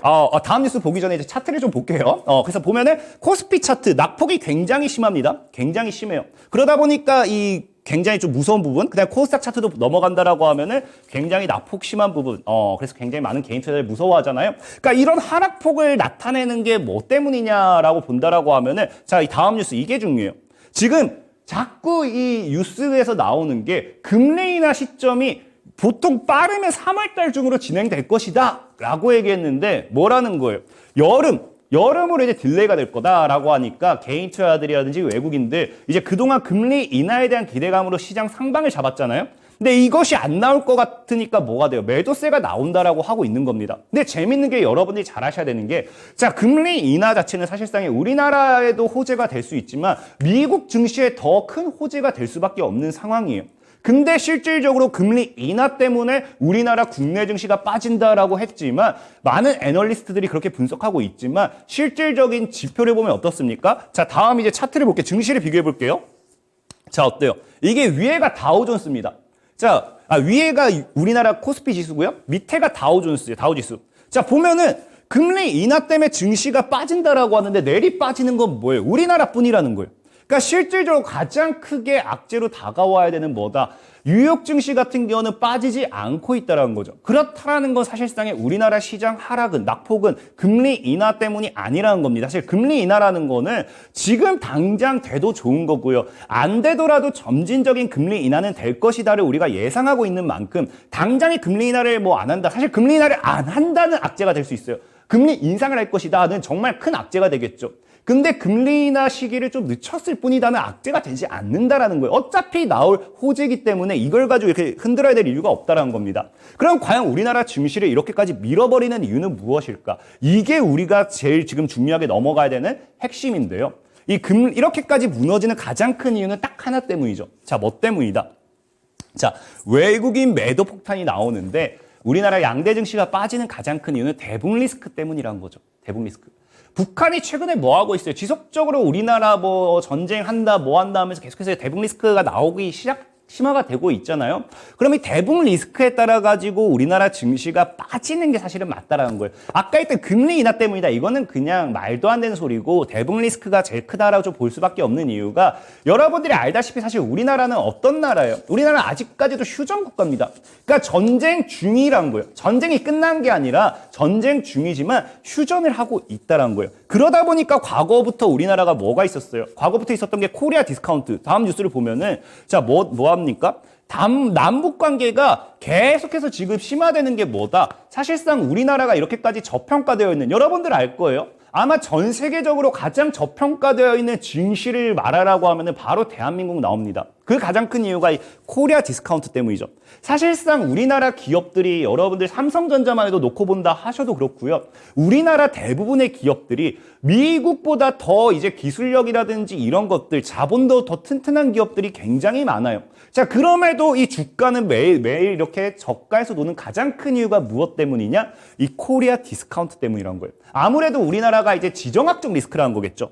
다음 뉴스 보기 전에 이제 차트를 좀 볼게요. 그래서 보면은 코스피 차트 낙폭이 굉장히 심합니다. 굉장히 심해요. 그러다 보니까 이 굉장히 좀 무서운 부분, 그다음 코스닥 차트도 넘어간다라고 하면은 굉장히 낙폭 심한 부분, 그래서 굉장히 많은 개인 투자자들이 무서워하잖아요. 그러니까 이런 하락폭을 나타내는 게 뭐 때문이냐라고 본다라고 하면은, 자, 이 다음 뉴스 이게 중요해요. 지금 자꾸 이 뉴스에서 나오는 게 금리 인하 시점이 보통 빠르면 3월달 중으로 진행될 것이다 라고 얘기했는데 뭐라는 거예요? 여름으로 이제 딜레이가 될 거다라고 하니까 개인 투자자들이라든지 외국인들 이제 그동안 금리 인하에 대한 기대감으로 시장 상방을 잡았잖아요. 근데 이것이 안 나올 것 같으니까 뭐가 돼요? 매도세가 나온다라고 하고 있는 겁니다. 근데 재밌는 게 여러분들이 잘 아셔야 되는 게, 자, 금리 인하 자체는 사실상에 우리나라에도 호재가 될 수 있지만 미국 증시에 더 큰 호재가 될 수밖에 없는 상황이에요. 근데 실질적으로 금리 인하 때문에 우리나라 국내 증시가 빠진다라고 했지만, 많은 애널리스트들이 그렇게 분석하고 있지만 실질적인 지표를 보면 어떻습니까? 자, 다음 이제 차트를 볼게요. 증시를 비교해 볼게요. 자, 어때요? 이게 위에가 다우존스입니다. 자, 위에가 우리나라 코스피 지수고요. 밑에가 다우존스예요. 다우지수. 자, 보면은 금리 인하 때문에 증시가 빠진다라고 하는데 내리 빠지는 건 뭐예요? 우리나라뿐이라는 거예요. 그러니까 실질적으로 가장 크게 악재로 다가와야 되는 뭐다? 뉴욕 증시 같은 경우는 빠지지 않고 있다는 거죠. 그렇다라는 건 사실상의 우리나라 시장 하락은, 낙폭은 금리 인하 때문이 아니라는 겁니다. 사실 금리 인하라는 거는 지금 당장 돼도 좋은 거고요. 안 되더라도 점진적인 금리 인하는 될 것이다를 우리가 예상하고 있는 만큼 당장의 금리 인하를 뭐 안 한다. 사실 금리 인하를 안 한다는 악재가 될 수 있어요. 금리 인상을 할 것이다는 정말 큰 악재가 되겠죠. 근데 금리 인하 시기를 좀 늦췄을 뿐이다는 악재가 되지 않는다라는 거예요. 어차피 나올 호재이기 때문에 이걸 가지고 이렇게 흔들어야 될 이유가 없다라는 겁니다. 그럼 과연 우리나라 증시를 이렇게까지 밀어버리는 이유는 무엇일까? 이게 우리가 제일 지금 중요하게 넘어가야 되는 핵심인데요. 이렇게까지 무너지는 가장 큰 이유는 딱 하나 때문이죠. 자, 뭐 때문이다? 자, 외국인 매도 폭탄이 나오는데 우리나라 양대 증시가 빠지는 가장 큰 이유는 대북 리스크 때문이라는 거죠. 대북 리스크. 북한이 최근에 뭐 하고 있어요? 지속적으로 우리나라 뭐 전쟁한다, 뭐 한다 하면서 계속해서 대북 리스크가 나오기 심화가 되고 있잖아요. 그럼 이 대북 리스크에 따라 가지고 우리나라 증시가 빠지는 게 사실은 맞다라는 거예요. 아까 했던 금리 인하 때문이다. 이거는 그냥 말도 안 되는 소리고 대북 리스크가 제일 크다라고 좀 볼 수밖에 없는 이유가, 여러분들이 알다시피 사실 우리나라는 어떤 나라예요? 우리나라는 아직까지도 휴전 국가입니다. 그러니까 전쟁 중이란 거예요. 전쟁이 끝난 게 아니라 전쟁 중이지만 휴전을 하고 있다라는 거예요. 그러다 보니까 과거부터 우리나라가 뭐가 있었어요? 과거부터 있었던 게 코리아 디스카운트. 다음 뉴스를 보면은, 자, 뭐 합니까? 남북 관계가 계속해서 지금 심화되는 게 뭐다? 사실상 우리나라가 이렇게까지 저평가되어 있는, 여러분들 알 거예요. 아마 전 세계적으로 가장 저평가되어 있는 증시를 말하라고 하면은 바로 대한민국 나옵니다. 그 가장 큰 이유가 이 코리아 디스카운트 때문이죠. 사실상 우리나라 기업들이, 여러분들 삼성전자만 해도 놓고 본다 하셔도 그렇고요. 우리나라 대부분의 기업들이 미국보다 더 이제 기술력이라든지 이런 것들, 자본도 더 튼튼한 기업들이 굉장히 많아요. 자, 그럼에도 이 주가는 매일 이렇게 저가에서 노는 가장 큰 이유가 무엇 때문이냐? 이 코리아 디스카운트 때문이란 거예요. 아무래도 우리나라가 이제 지정학적 리스크라는 거겠죠.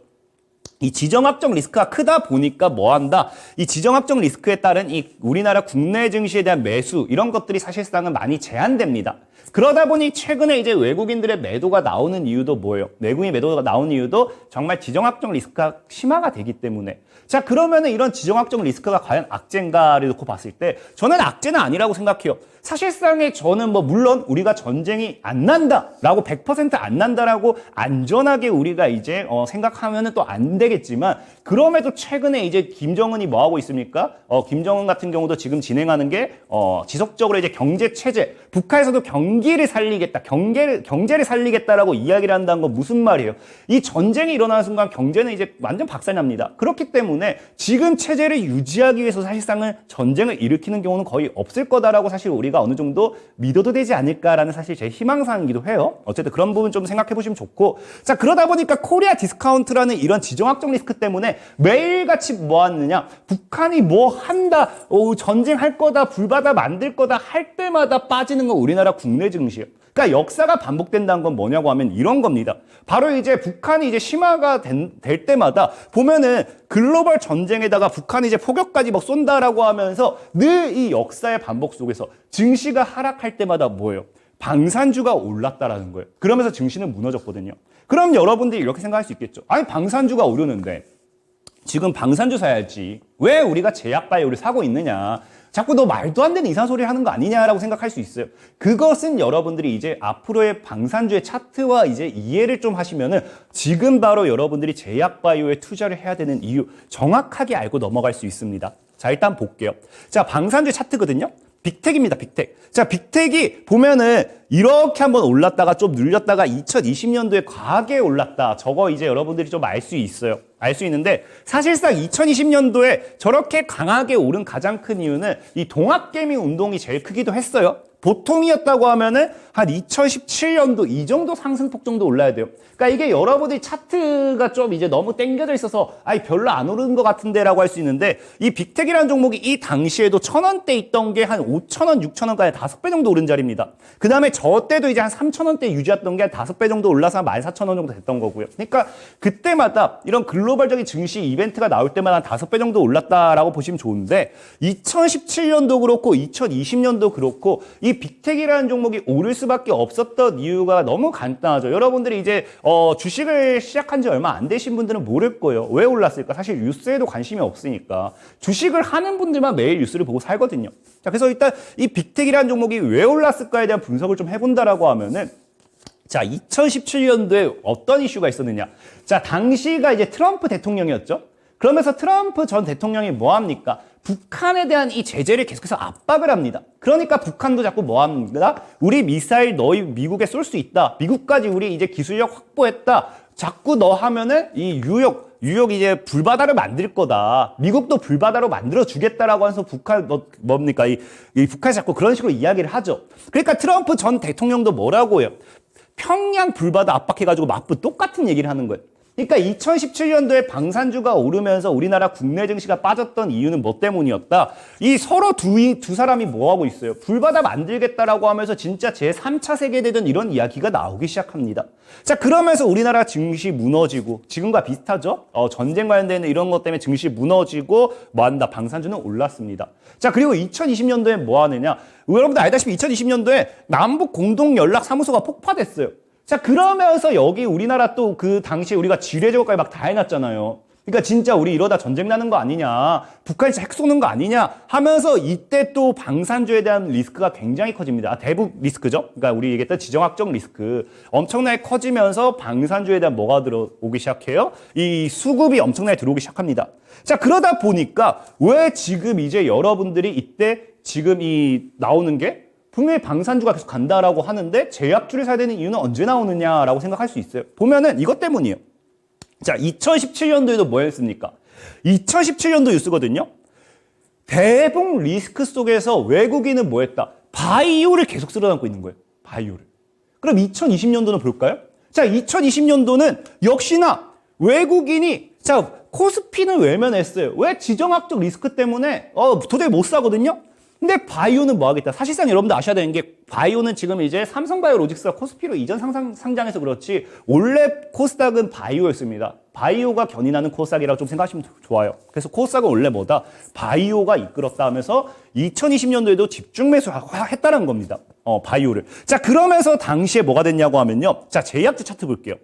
이 지정학적 리스크가 크다 보니까 뭐 한다? 이 지정학적 리스크에 따른 이 우리나라 국내 증시에 대한 매수 이런 것들이 사실상은 많이 제한됩니다. 그러다 보니 최근에 이제 외국인들의 매도가 나오는 이유도 뭐예요? 외국인 매도가 나오는 이유도 정말 지정학적 리스크가 심화가 되기 때문에. 자, 그러면은 이런 지정학적 리스크가 과연 악재인가를 놓고 봤을 때 저는 악재는 아니라고 생각해요. 사실상에 저는 뭐 물론 우리가 전쟁이 안 난다라고 100%안 난다라고 안전하게 우리가 이제 생각하면은 또 안 되겠지만 그럼에도 최근에 이제 김정은이 뭐 하고 있습니까? 김정은 같은 경우도 지금 진행하는 게 지속적으로 이제 경제 체제 북한에서도 경기를 살리겠다, 경제를 살리겠다라고 이야기를 한다는 건 무슨 말이에요? 이 전쟁이 일어나는 순간 경제는 이제 완전 박살납니다. 그렇기 때문에 지금 체제를 유지하기 위해서 사실상은 전쟁을 일으키는 경우는 거의 없을 거다라고 사실 우리가 어느 정도 믿어도 되지 않을까라는 사실 제 희망사항이기도 해요. 어쨌든 그런 부분 좀 생각해 보시면 좋고. 자, 그러다 보니까 코리아 디스카운트라는 이런 지정학적 리스크 때문에 매일같이 뭐 하느냐, 북한이 뭐 한다, 전쟁할 거다, 불바다 만들 거다 할 때마다 빠지는 건 우리나라 국내 증시예요. 그러니까 역사가 반복된다는 건 뭐냐고 하면 이런 겁니다. 바로 이제 북한이 이제 심화가 될 때마다 보면은 글로벌 전쟁에다가 북한이 이제 포격까지 막 쏜다라고 하면서 늘 이 역사의 반복 속에서 증시가 하락할 때마다 뭐예요? 방산주가 올랐다라는 거예요. 그러면서 증시는 무너졌거든요. 그럼 여러분들이 이렇게 생각할 수 있겠죠. 아니, 방산주가 오르는데 지금 방산주 사야지. 왜 우리가 제약바이오를 사고 있느냐. 자꾸 너 말도 안 되는 이상한 소리를 하는 거 아니냐라고 생각할 수 있어요. 그것은 여러분들이 이제 앞으로의 방산주의 차트와 이제 이해를 좀 하시면은 지금 바로 여러분들이 제약바이오에 투자를 해야 되는 이유 정확하게 알고 넘어갈 수 있습니다. 자, 일단 볼게요. 자, 방산주의 차트거든요. 빅텍입니다, 빅텍. 자, 빅텍이 보면은 이렇게 한번 올랐다가 좀 눌렸다가 2020년도에 과하게 올랐다. 저거 이제 여러분들이 좀 알 수 있어요. 알 수 있는데 사실상 2020년도에 저렇게 강하게 오른 가장 큰 이유는 이 동학개미 운동이 제일 크기도 했어요. 보통이었다고 하면은 한 2017년도 이 정도 상승폭 정도 올라야 돼요. 그러니까 이게 여러분들이 차트가 좀 이제 너무 땡겨져 있어서 아니 별로 안 오르는 것 같은데라고 할 수 있는데 이 빅텍이라는 종목이 이 당시에도 1,000원대 있던 게 한 5,000원, 6,000원까지 5배 정도 오른 자리입니다. 그 다음에 저 때도 이제 한 3,000원대 유지했던 게 한 5배 정도 올라서 한 14,000원 정도 됐던 거고요. 그러니까 그때마다 이런 글로벌적인 증시 이벤트가 나올 때마다 한 5배 정도 올랐다라고 보시면 좋은데 2017년도 그렇고 2020년도 그렇고 이 빅텍이라는 종목이 오를 수밖에 없었던 이유가 너무 간단하죠. 여러분들이 이제 주식을 시작한 지 얼마 안 되신 분들은 모를 거예요. 왜 올랐을까? 사실 뉴스에도 관심이 없으니까. 주식을 하는 분들만 매일 뉴스를 보고 살거든요. 자, 그래서 일단 이 빅텍이라는 종목이 왜 올랐을까에 대한 분석을 좀 해본다라고 하면은 자, 2017년도에 어떤 이슈가 있었느냐. 자, 당시가 이제 트럼프 대통령이었죠. 그러면서 트럼프 전 대통령이 뭐 합니까? 북한에 대한 이 제재를 계속해서 압박을 합니다. 그러니까 북한도 자꾸 뭐 합니다? 우리 미사일 너희 미국에 쏠 수 있다. 미국까지 우리 이제 기술력 확보했다. 자꾸 너 하면은 이 뉴욕 이제 불바다를 만들 거다. 미국도 불바다로 만들어 주겠다라고 해서 북한 뭡니까? 이 북한이 자꾸 그런 식으로 이야기를 하죠. 그러니까 트럼프 전 대통령도 뭐라고 해요? 평양 불바다 압박해가지고 맞부 똑같은 얘기를 하는 거예요. 그러니까 2017년도에 방산주가 오르면서 우리나라 국내 증시가 빠졌던 이유는 뭐 때문이었다? 이 서로 두 사람이 뭐 하고 있어요? 불바다 만들겠다라고 하면서 진짜 제3차 세계대전 이런 이야기가 나오기 시작합니다. 자, 그러면서 우리나라 증시 무너지고 지금과 비슷하죠? 전쟁 관련된 이런 것 때문에 증시 무너지고 뭐 한다? 방산주는 올랐습니다. 자, 그리고 2020년도에 뭐 하느냐? 여러분들 알다시피 2020년도에 남북 공동 연락 사무소가 폭파됐어요. 자, 그러면서 여기 우리나라 또 그 당시에 우리가 지뢰제거까지 막 다 해놨잖아요. 그러니까 진짜 우리 이러다 전쟁 나는 거 아니냐, 북한이 핵 쏘는 거 아니냐 하면서 이때 또 방산주에 대한 리스크가 굉장히 커집니다. 대북 리스크죠. 그러니까 우리 얘기했던 지정학적 리스크 엄청나게 커지면서 방산주에 대한 뭐가 들어오기 시작해요? 이 수급이 엄청나게 들어오기 시작합니다. 자, 그러다 보니까 왜 지금 이제 여러분들이 이때 지금 이 나오는 게 분명히 방산주가 계속 간다라고 하는데 제약주를 사야 되는 이유는 언제 나오느냐라고 생각할 수 있어요. 보면은 이것 때문이에요. 자, 2017년도에도 뭐 했습니까? 2017년도 뉴스거든요. 대북 리스크 속에서 외국인은 뭐 했다? 바이오를 계속 쓸어담고 있는 거예요. 바이오를. 그럼 2020년도는 볼까요? 자, 2020년도는 역시나 외국인이 자, 코스피는 외면했어요. 왜? 지정학적 리스크 때문에 도저히 못 사거든요. 근데 바이오는 뭐 하겠다? 사실상 여러분들 아셔야 되는 게 바이오는 지금 이제 삼성바이오로직스가 코스피로 이전 상장해서 그렇지 원래 코스닥은 바이오였습니다. 바이오가 견인하는 코스닥이라고 좀 생각하시면 좋아요. 그래서 코스닥은 원래 뭐다? 바이오가 이끌었다 하면서 2020년도에도 집중 매수했다는 겁니다. 바이오를. 자, 그러면서 당시에 뭐가 됐냐고 하면요. 자, 제약주 차트 볼게요.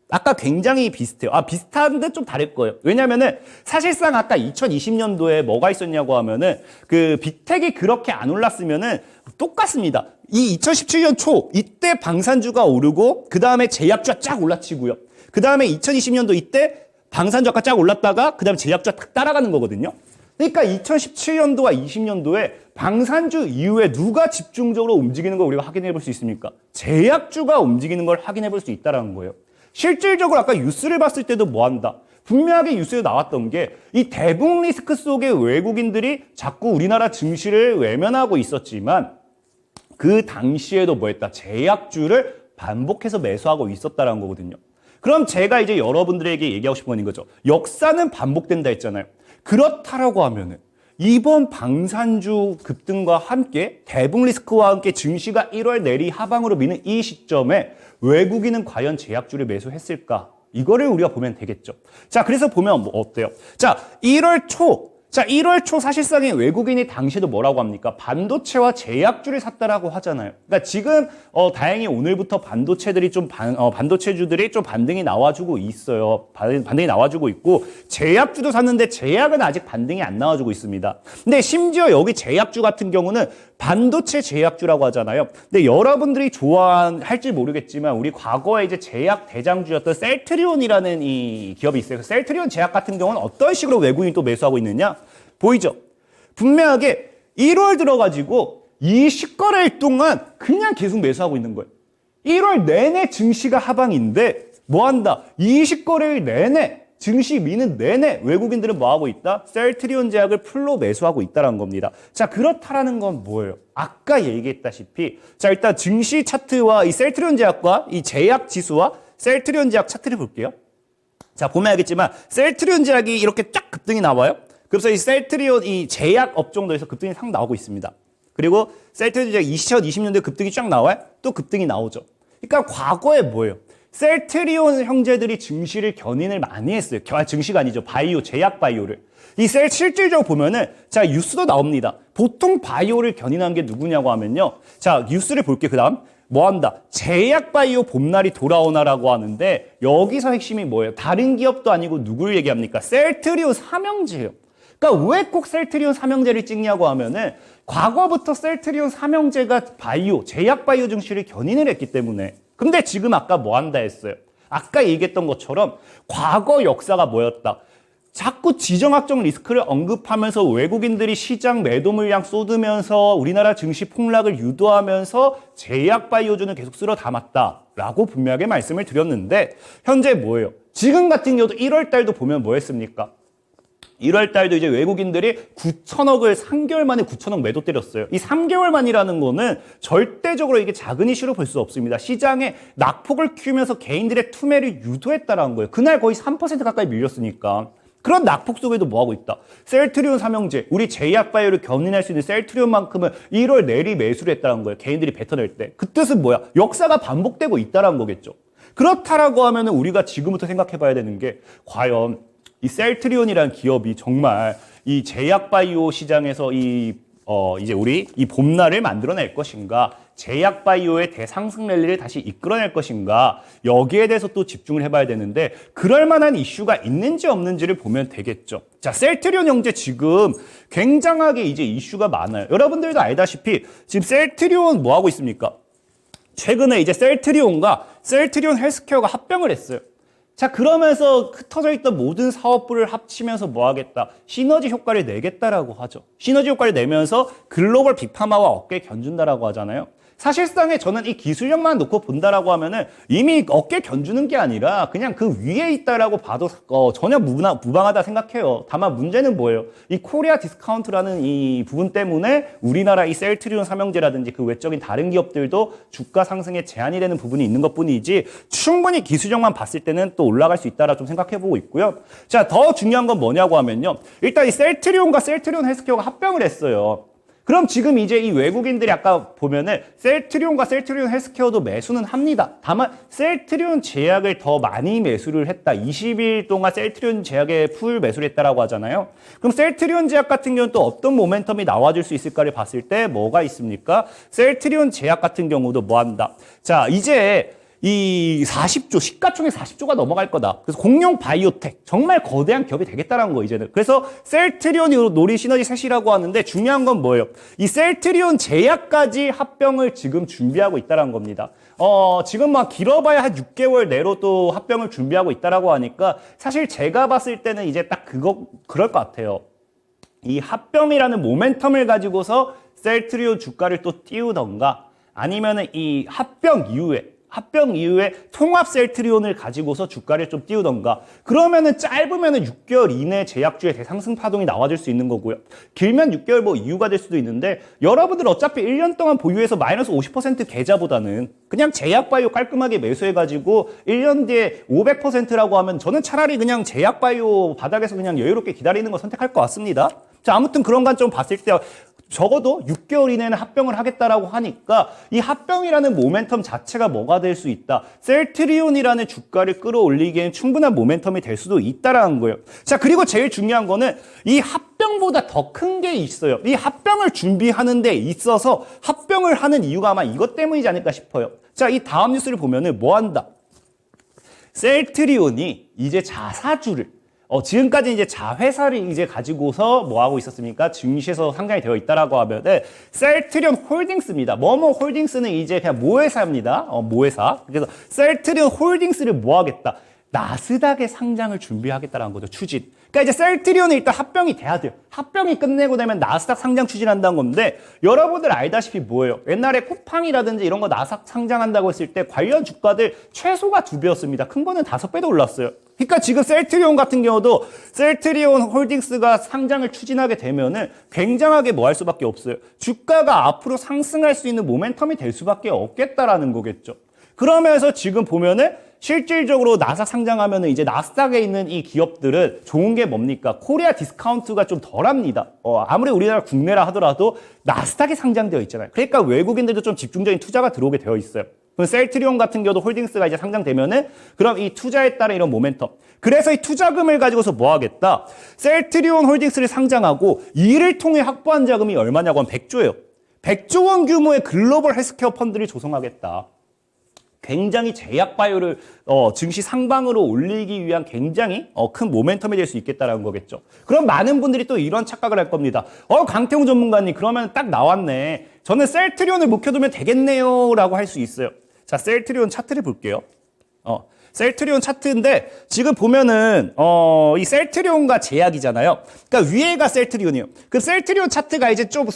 아까 굉장히 비슷해요. 비슷한데 좀 다를 거예요. 왜냐면은 사실상 아까 2020년도에 뭐가 있었냐고 하면은 그 빅텍이 그렇게 안 올랐으면은 똑같습니다. 이 2017년 초 이때 방산주가 오르고 그 다음에 제약주가 쫙 올라치고요. 그 다음에 2020년도 이때 방산주가 쫙 올랐다가 그 다음에 제약주가 딱 따라가는 거거든요. 그러니까 2017년도와 20년도에 방산주 이후에 누가 집중적으로 움직이는 걸 우리가 확인해 볼 수 있습니까? 제약주가 움직이는 걸 확인해 볼 수 있다는 거예요. 실질적으로 아까 뉴스를 봤을 때도 뭐 한다? 분명하게 뉴스에 나왔던 게 이 대북 리스크 속에 외국인들이 자꾸 우리나라 증시를 외면하고 있었지만 그 당시에도 뭐 했다? 제약주를 반복해서 매수하고 있었다는 거거든요. 그럼 제가 이제 여러분들에게 얘기하고 싶은 건 이거죠. 역사는 반복된다 했잖아요. 그렇다라고 하면은 이번 방산주 급등과 함께 대북 리스크와 함께 증시가 1월 내리 하방으로 미는 이 시점에 외국인은 과연 제약주를 매수했을까? 이거를 우리가 보면 되겠죠. 자, 그래서 보면 뭐 어때요? 자, 1월 초 사실상의 외국인이 당시에도 뭐라고 합니까? 반도체와 제약주를 샀다라고 하잖아요. 그러니까 지금 다행히 오늘부터 반도체주들이 좀 반등이 나와주고 있어요. 반등이 나와주고 있고 제약주도 샀는데 제약은 아직 반등이 안 나와주고 있습니다. 근데 심지어 여기 제약주 같은 경우는 반도체 제약주라고 하잖아요. 근데 여러분들이 좋아할지 모르겠지만 우리 과거에 이제 제약 대장주였던 셀트리온이라는 이 기업이 있어요. 셀트리온 제약 같은 경우는 어떤 식으로 외국인이 또 매수하고 있느냐? 보이죠? 분명하게 1월 들어가지고 20거래일 동안 그냥 계속 매수하고 있는 거예요. 1월 내내 증시가 하방인데 뭐 한다? 20거래일 내내 증시 미는 내내 외국인들은 뭐 하고 있다? 셀트리온 제약을 풀로 매수하고 있다는 겁니다. 자, 그렇다라는 건 뭐예요? 아까 얘기했다시피 자, 일단 증시 차트와 이 셀트리온 제약과 이 제약 지수와 셀트리온 제약 차트를 볼게요. 자, 보면 알겠지만 셀트리온 제약이 이렇게 쫙 급등이 나와요. 그래서 이 셀트리온 이 제약 업종도에서 급등이 상 나오고 있습니다. 그리고 셀트리온 제약 2020년도에 급등이 쫙 나와요. 또 급등이 나오죠. 그러니까 과거에 뭐예요? 셀트리온 형제들이 증시를 견인을 많이 했어요. 증시가 아니죠. 바이오, 제약 바이오를. 실질적으로 보면은, 자, 뉴스도 나옵니다. 보통 바이오를 견인한 게 누구냐고 하면요. 자, 뉴스를 볼게요. 그 다음. 뭐 한다? 제약 바이오 봄날이 돌아오나라고 하는데, 여기서 핵심이 뭐예요? 다른 기업도 아니고 누구를 얘기합니까? 셀트리온 삼형제예요. 그러니까 왜 꼭 셀트리온 삼형제를 찍냐고 하면은, 과거부터 셀트리온 삼형제가 바이오, 제약 바이오 증시를 견인을 했기 때문에. 근데 지금 아까 뭐 한다 했어요? 아까 얘기했던 것처럼 과거 역사가 뭐였다? 자꾸 지정학적 리스크를 언급하면서 외국인들이 시장 매도 물량 쏟으면서 우리나라 증시 폭락을 유도하면서 제약 바이오주는 계속 쓸어 담았다라고 분명하게 말씀을 드렸는데 현재 뭐예요? 지금 같은 경우도 1월 달도 보면 뭐 했습니까? 1월 달도 이제 외국인들이 9천억을 3개월 만에 9천억 매도 때렸어요. 이 3개월 만이라는 거는 절대적으로 이게 작은 이슈로 볼 수 없습니다. 시장에 낙폭을 키우면서 개인들의 투매를 유도했다라는 거예요. 그날 거의 3% 가까이 밀렸으니까. 그런 낙폭 속에도 뭐 하고 있다? 셀트리온 삼형제, 우리 제약 바이오를 견인할 수 있는 셀트리온만큼은 1월 내리 매수를 했다는 거예요. 개인들이 뱉어낼 때. 그 뜻은 뭐야? 역사가 반복되고 있다라는 거겠죠. 그렇다라고 하면은 우리가 지금부터 생각해 봐야 되는 게 과연 이 셀트리온이라는 기업이 정말 이 제약 바이오 시장에서 이제 우리 이 봄날을 만들어낼 것인가, 제약 바이오의 대상승 랠리를 다시 이끌어낼 것인가, 여기에 대해서 또 집중을 해봐야 되는데 그럴 만한 이슈가 있는지 없는지를 보면 되겠죠. 자, 셀트리온 형제 지금 굉장하게 이제 이슈가 많아요. 여러분들도 알다시피 지금 셀트리온 뭐 하고 있습니까? 최근에 이제 셀트리온과 셀트리온 헬스케어가 합병을 했어요. 자, 그러면서 흩어져 있던 모든 사업부를 합치면서 뭐 하겠다? 시너지 효과를 내겠다라고 하죠. 시너지 효과를 내면서 글로벌 빅파마와 어깨 견준다라고 하잖아요. 사실상에 저는 이 기술력만 놓고 본다라고 하면은 이미 어깨 견주는 게 아니라 그냥 그 위에 있다라고 봐도 전혀 무방하다 생각해요. 다만 문제는 뭐예요? 이 코리아 디스카운트라는 이 부분 때문에 우리나라 이 셀트리온 삼형제라든지 그 외적인 다른 기업들도 주가 상승에 제한이 되는 부분이 있는 것뿐이지 충분히 기술력만 봤을 때는 또 올라갈 수 있다라 좀 생각해보고 있고요. 자, 더 중요한 건 뭐냐고 하면요. 일단 이 셀트리온과 셀트리온 헬스케어가 합병을 했어요. 그럼 지금 이제 이 외국인들이 아까 보면은 셀트리온과 셀트리온 헬스케어도 매수는 합니다. 다만 셀트리온 제약을 더 많이 매수를 했다. 20일 동안 셀트리온 제약에 풀 매수를 했다라고 하잖아요. 그럼 셀트리온 제약 같은 경우는 또 어떤 모멘텀이 나와줄 수 있을까를 봤을 때 뭐가 있습니까? 셀트리온 제약 같은 경우도 뭐 한다. 자, 이제 이 40조, 시가총액 40조가 넘어갈 거다. 그래서 공룡 바이오텍, 정말 거대한 기업이 되겠다라는 거, 이제는. 그래서 셀트리온이 노린 시너지 셋이라고 하는데 중요한 건 뭐예요? 이 셀트리온 제약까지 합병을 지금 준비하고 있다는 겁니다. 지금 막 길어봐야 한 6개월 내로 또 합병을 준비하고 있다라고 하니까 사실 제가 봤을 때는 이제 딱 그럴 것 같아요. 이 합병이라는 모멘텀을 가지고서 셀트리온 주가를 또 띄우던가 아니면은 이 합병 이후에 통합 셀트리온을 가지고서 주가를 좀 띄우던가 그러면은 짧으면은 6개월 이내 제약주의 대상승 파동이 나와줄 수 있는 거고요. 길면 6개월 뭐 이유가 될 수도 있는데 여러분들 어차피 1년 동안 보유해서 마이너스 50% 계좌보다는 그냥 제약바이오 깔끔하게 매수해가지고 1년 뒤에 500%라고 하면 저는 차라리 그냥 제약바이오 바닥에서 그냥 여유롭게 기다리는 거 선택할 것 같습니다. 자, 아무튼 그런 관점 봤을 때 적어도 6개월 이내는 합병을 하겠다라고 하니까 이 합병이라는 모멘텀 자체가 뭐가 될 수 있다. 셀트리온이라는 주가를 끌어올리기에는 충분한 모멘텀이 될 수도 있다라는 거예요. 자, 그리고 제일 중요한 거는 이 합병보다 더 큰 게 있어요. 이 합병을 준비하는 데 있어서 합병을 하는 이유가 아마 이것 때문이지 않을까 싶어요. 자, 이 다음 뉴스를 보면은 뭐 한다. 셀트리온이 이제 자사주를 지금까지 이제 자회사를 이제 가지고서 뭐 하고 있었습니까? 증시에서 상장이 되어 있다라고 하면은 셀트리온 홀딩스입니다. 뭐뭐 홀딩스는 이제 그냥 모회사입니다. 모회사. 그래서 셀트리온 홀딩스를 뭐 하겠다? 나스닥에 상장을 준비하겠다라는 거죠. 추진. 그러니까 이제 셀트리온이 일단 합병이 돼야 돼요. 합병이 끝내고 되면 나스닥 상장 추진한다는 건데 여러분들 알다시피 뭐예요? 옛날에 쿠팡이라든지 이런 거 나스닥 상장한다고 했을 때 관련 주가들 최소가 2배였습니다. 큰 거는 5배도 올랐어요. 그러니까 지금 셀트리온 같은 경우도 셀트리온 홀딩스가 상장을 추진하게 되면은 굉장하게 뭐 할 수밖에 없어요. 주가가 앞으로 상승할 수 있는 모멘텀이 될 수밖에 없겠다라는 거겠죠. 그러면서 지금 보면은 실질적으로 나스닥 상장하면은 이제 나스닥에 있는 이 기업들은 좋은 게 뭡니까? 코리아 디스카운트가 좀 덜합니다. 아무리 우리나라 국내라 하더라도 나스닥에 상장되어 있잖아요. 그러니까 외국인들도 좀 집중적인 투자가 들어오게 되어 있어요. 그럼 셀트리온 같은 경우도 홀딩스가 이제 상장되면은 그럼 이 투자에 따른 이런 모멘텀. 그래서 이 투자금을 가지고서 뭐 하겠다? 셀트리온 홀딩스를 상장하고 이를 통해 확보한 자금이 얼마냐고 하면 100조예요. 100조 원 규모의 글로벌 헬스케어 펀드를 조성하겠다. 굉장히 제약바이오를 증시 상방으로 올리기 위한 굉장히 큰 모멘텀이 될 수 있겠다라는 거겠죠. 그럼 많은 분들이 또 이런 착각을 할 겁니다. 강태웅 전문가님 그러면 딱 나왔네. 저는 셀트리온을 묵혀두면 되겠네요 라고 할 수 있어요. 자, 셀트리온 차트를 볼게요. 셀트리온 차트인데 지금 보면은 이 셀트리온과 제약이잖아요. 그러니까 위에가 셀트리온이에요. 그 셀트리온 차트가 이제 좀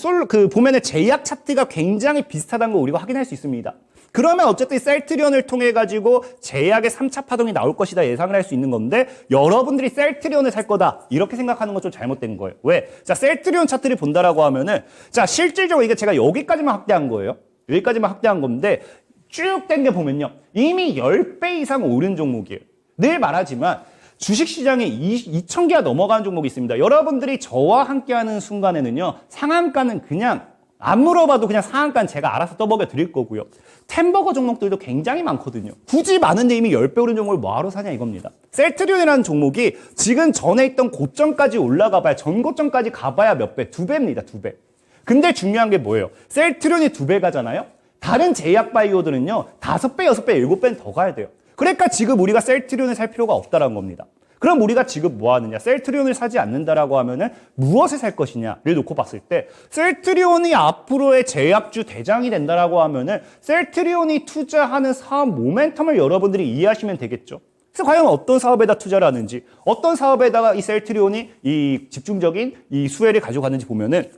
보면은 제약 차트가 굉장히 비슷하다는 거 우리가 확인할 수 있습니다. 그러면 어쨌든 셀트리온을 통해 가지고 제약의 3차 파동이 나올 것이다 예상을 할 수 있는 건데 여러분들이 셀트리온을 살 거다 이렇게 생각하는 건 좀 잘못된 거예요. 왜? 자, 셀트리온 차트를 본다라고 하면은 자, 실질적으로 이게 제가 여기까지만 확대한 거예요. 여기까지만 확대한 건데 쭉 당겨 보면요. 이미 10배 이상 오른 종목이에요. 늘 말하지만 주식시장에 2,000개가 넘어가는 종목이 있습니다. 여러분들이 저와 함께하는 순간에는요. 상한가는 그냥 안 물어봐도 그냥 상한가는 제가 알아서 떠먹여 드릴 거고요. 템버거 종목들도 굉장히 많거든요. 굳이 많은데 이미 10배 오른 종목을 뭐하러 사냐 이겁니다. 셀트리온이라는 종목이 지금 전에 있던 고점까지 올라가 봐야 전고점까지 가봐야 몇 배? 2배입니다. 2배. 근데 중요한 게 뭐예요? 셀트리온이 2배 가잖아요. 다른 제약 바이오들은요. 5배, 6배, 7배는 더 가야 돼요. 그러니까 지금 우리가 셀트리온을 살 필요가 없다는 겁니다. 그럼 우리가 지금 뭐 하느냐? 셀트리온을 사지 않는다라고 하면은 무엇을 살 것이냐를 놓고 봤을 때 셀트리온이 앞으로의 제약주 대장이 된다라고 하면은 셀트리온이 투자하는 사업 모멘텀을 여러분들이 이해하시면 되겠죠. 그래서 과연 어떤 사업에다 투자를 하는지, 어떤 사업에다가 이 셀트리온이 이 집중적인 이 수혜를 가져가는지 보면은